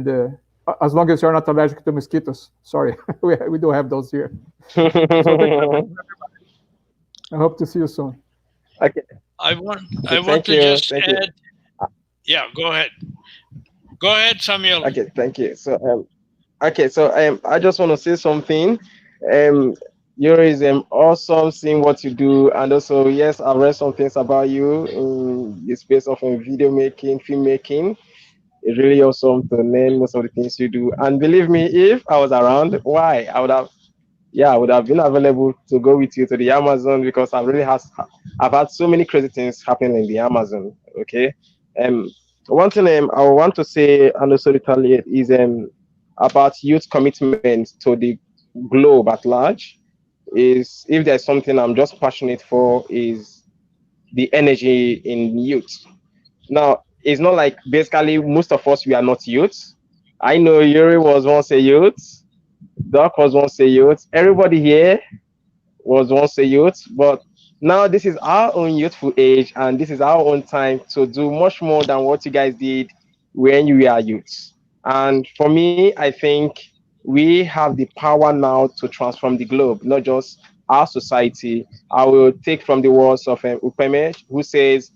as long as you're not allergic to mosquitoes. Sorry, we do have those here. So I hope to see you soon. Okay. I want to just add. Yeah, go ahead. Go ahead, Samuel. Okay, thank you. So I just want to say something. Yuri is awesome seeing what you do, and also yes, I've read some things about you in the space of video making, filmmaking. It's really awesome to learn most of the things you do. And believe me, if I was around, I would have been available to go with you to the Amazon, because I've had so many crazy things happen in the Amazon. Okay. One thing I want to say and also retaliate is about youth commitment to the globe at large. Is if there's something I'm just passionate for, is the energy in youth. Now, it's not like basically most of us, we are not youth. I know Yuri was once a youth. Doc was once a youth. Everybody here was once a youth. But now this is our own youthful age, and this is our own time to do much more than what you guys did when you were youth. And for me, I think we have the power now to transform the globe, not just our society. I will take from the words of Upeme, who says,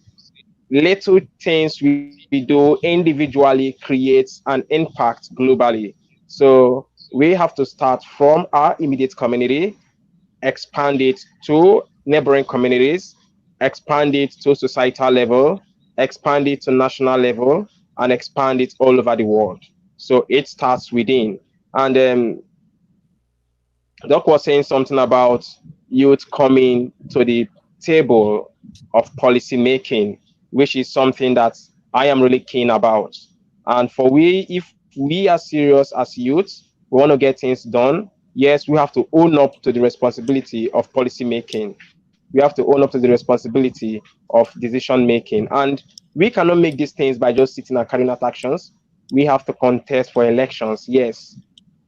little things we do individually creates an impact globally. So we have to start from our immediate community, expand it to neighboring communities, expand it to societal level, expand it to national level, and expand it all over the world. So it starts within. And Doc was saying something about youth coming to the table of policy making, which is something that I am really keen about. And if we are serious as youth, we want to get things done, yes, we have to own up to the responsibility of policy making. We have to own up to the responsibility of decision making. And we cannot make these things by just sitting and carrying out actions. We have to contest for elections, yes,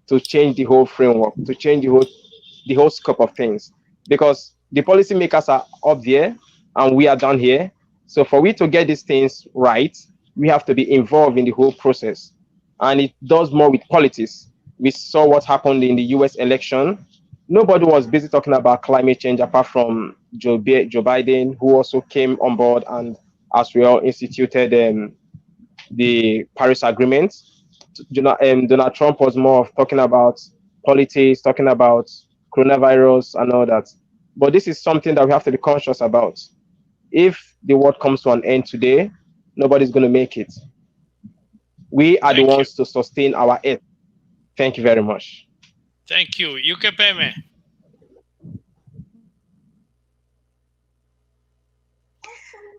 to change the whole framework, to change the whole scope of things. Because the policymakers are up there and we are down here. So for we to get these things right, we have to be involved in the whole process. And it does more with politics. We saw what happened in the US election. Nobody was busy talking about climate change apart from Joe Biden, who also came on board and as well instituted the Paris Agreement. Donald Trump was more of talking about politics, talking about coronavirus and all that. But this is something that we have to be conscious about. If the world comes to an end today, nobody's going to make it. We are the ones to sustain our earth. Thank you very much. Thank you. Yukepeme.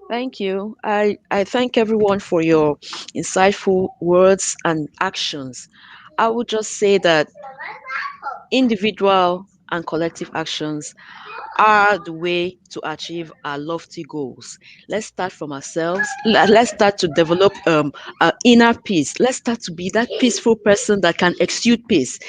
Thank you. I thank everyone for your insightful words and actions. I would just say that individual and collective actions are the way to achieve our lofty goals. Let's start from ourselves. Let's start to develop inner peace. Let's start to be that peaceful person that can exude peace.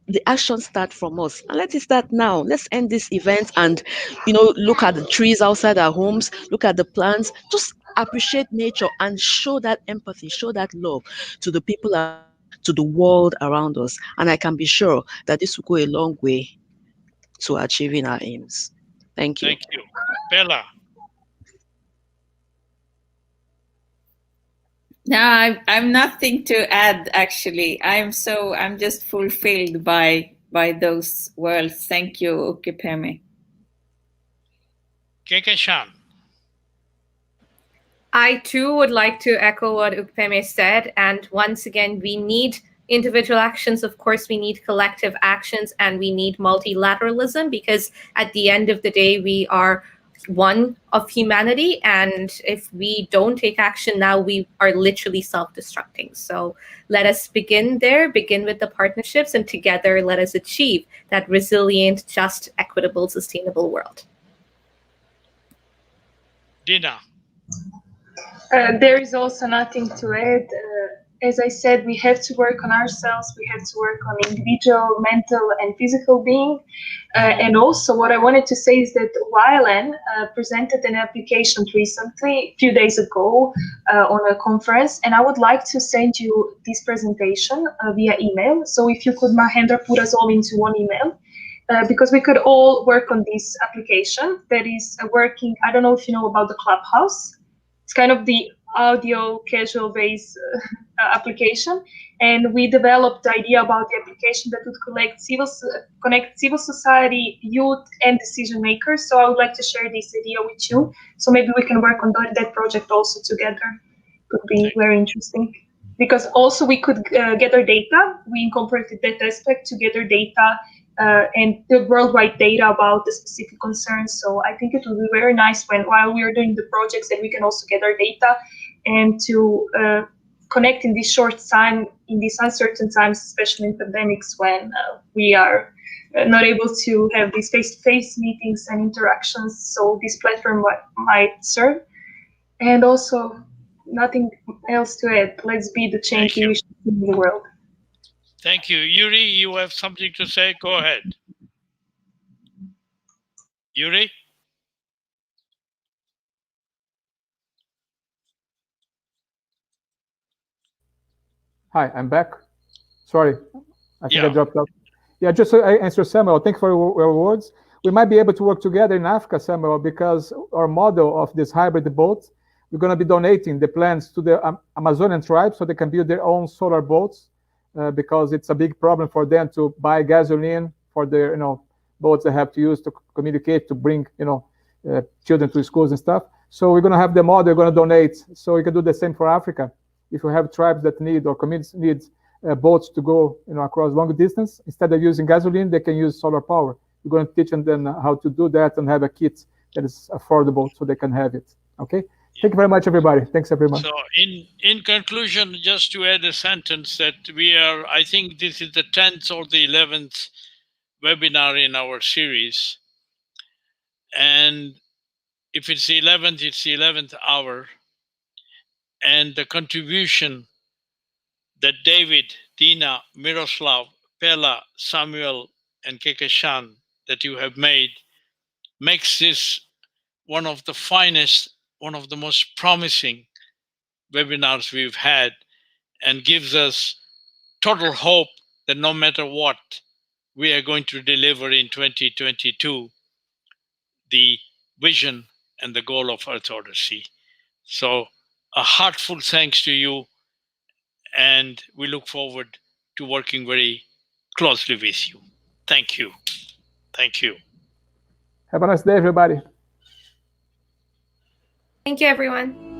The action start from us, and let it start now. Let's end this event and look at the trees outside our homes, look at the plants, just appreciate nature and show that empathy, show that love to the people, to the world around us. And I can be sure that this will go a long way to achieving our aims. Thank you. Thank you. Bella. No, I'm nothing to add, actually. I'm just fulfilled by those words. Thank you, Ukepeme. Kekeshan. I too would like to echo what Ukepeme said. And once again, we need individual actions. Of course, we need collective actions, and we need multilateralism, because at the end of the day, we are one of humanity. And if we don't take action now, we are literally self-destructing. So let us begin there, begin with the partnerships, and together let us achieve that resilient, just, equitable, sustainable world. Dina. There is also nothing to add. As I said, we have to work on ourselves. We have to work on individual, mental, and physical being. And also, what I wanted to say is that YLN presented an application recently, a few days ago, on a conference, and I would like to send you this presentation via email. So if you could, Mahendra, put us all into one email. Because we could all work on this application that is working. I don't know if you know about the Clubhouse. It's kind of the audio casual based application, and we developed the idea about the application that would connect civil society, youth, and decision makers. So I would like to share this idea with you. So maybe we can work on that project also together. It would be very interesting. Because also we could gather data. We incorporated that aspect to gather data and the worldwide data about the specific concerns. So I think it would be very nice while we are doing the projects that we can also gather data and to connect in this short time, in these uncertain times, especially in pandemics when we are not able to have these face-to-face meetings and interactions. So this platform might serve. And also, nothing else to add. Let's be the change we wish to see in the world. Thank you. Yuri, you have something to say? Go ahead. Yuri? Hi, I'm back. Sorry, I think I dropped out. Yeah, just so I answer Samuel, thank you for your words. We might be able to work together in Africa, Samuel, because our model of this hybrid boat, we're going to be donating the plants to the Amazonian tribes so they can build their own solar boats, because it's a big problem for them to buy gasoline for their boats they have to use to communicate, to bring children to schools and stuff. So we're going to have the model, we're going to donate. So we can do the same for Africa. If you have tribes that need or communities need boats to go across long distance, instead of using gasoline, they can use solar power. We're going to teach them how to do that and have a kit that is affordable so they can have it. Okay. Thank you very much, everybody. Thanks, everyone. So in conclusion, just to add a sentence that I think this is the 10th or the 11th webinar in our series. And if it's the 11th, it's the 11th hour. And the contribution that David, Dina, Miroslav, Pella, Samuel, and Kekeshan that you have made makes this one of the finest, one of the most promising webinars we've had, and gives us total hope that no matter what, we are going to deliver in 2022 the vision and the goal of Earth Odyssey. So a heartfelt thanks to you, and we look forward to working very closely with you. Thank you. Thank you. Have a nice day, everybody. Thank you, everyone.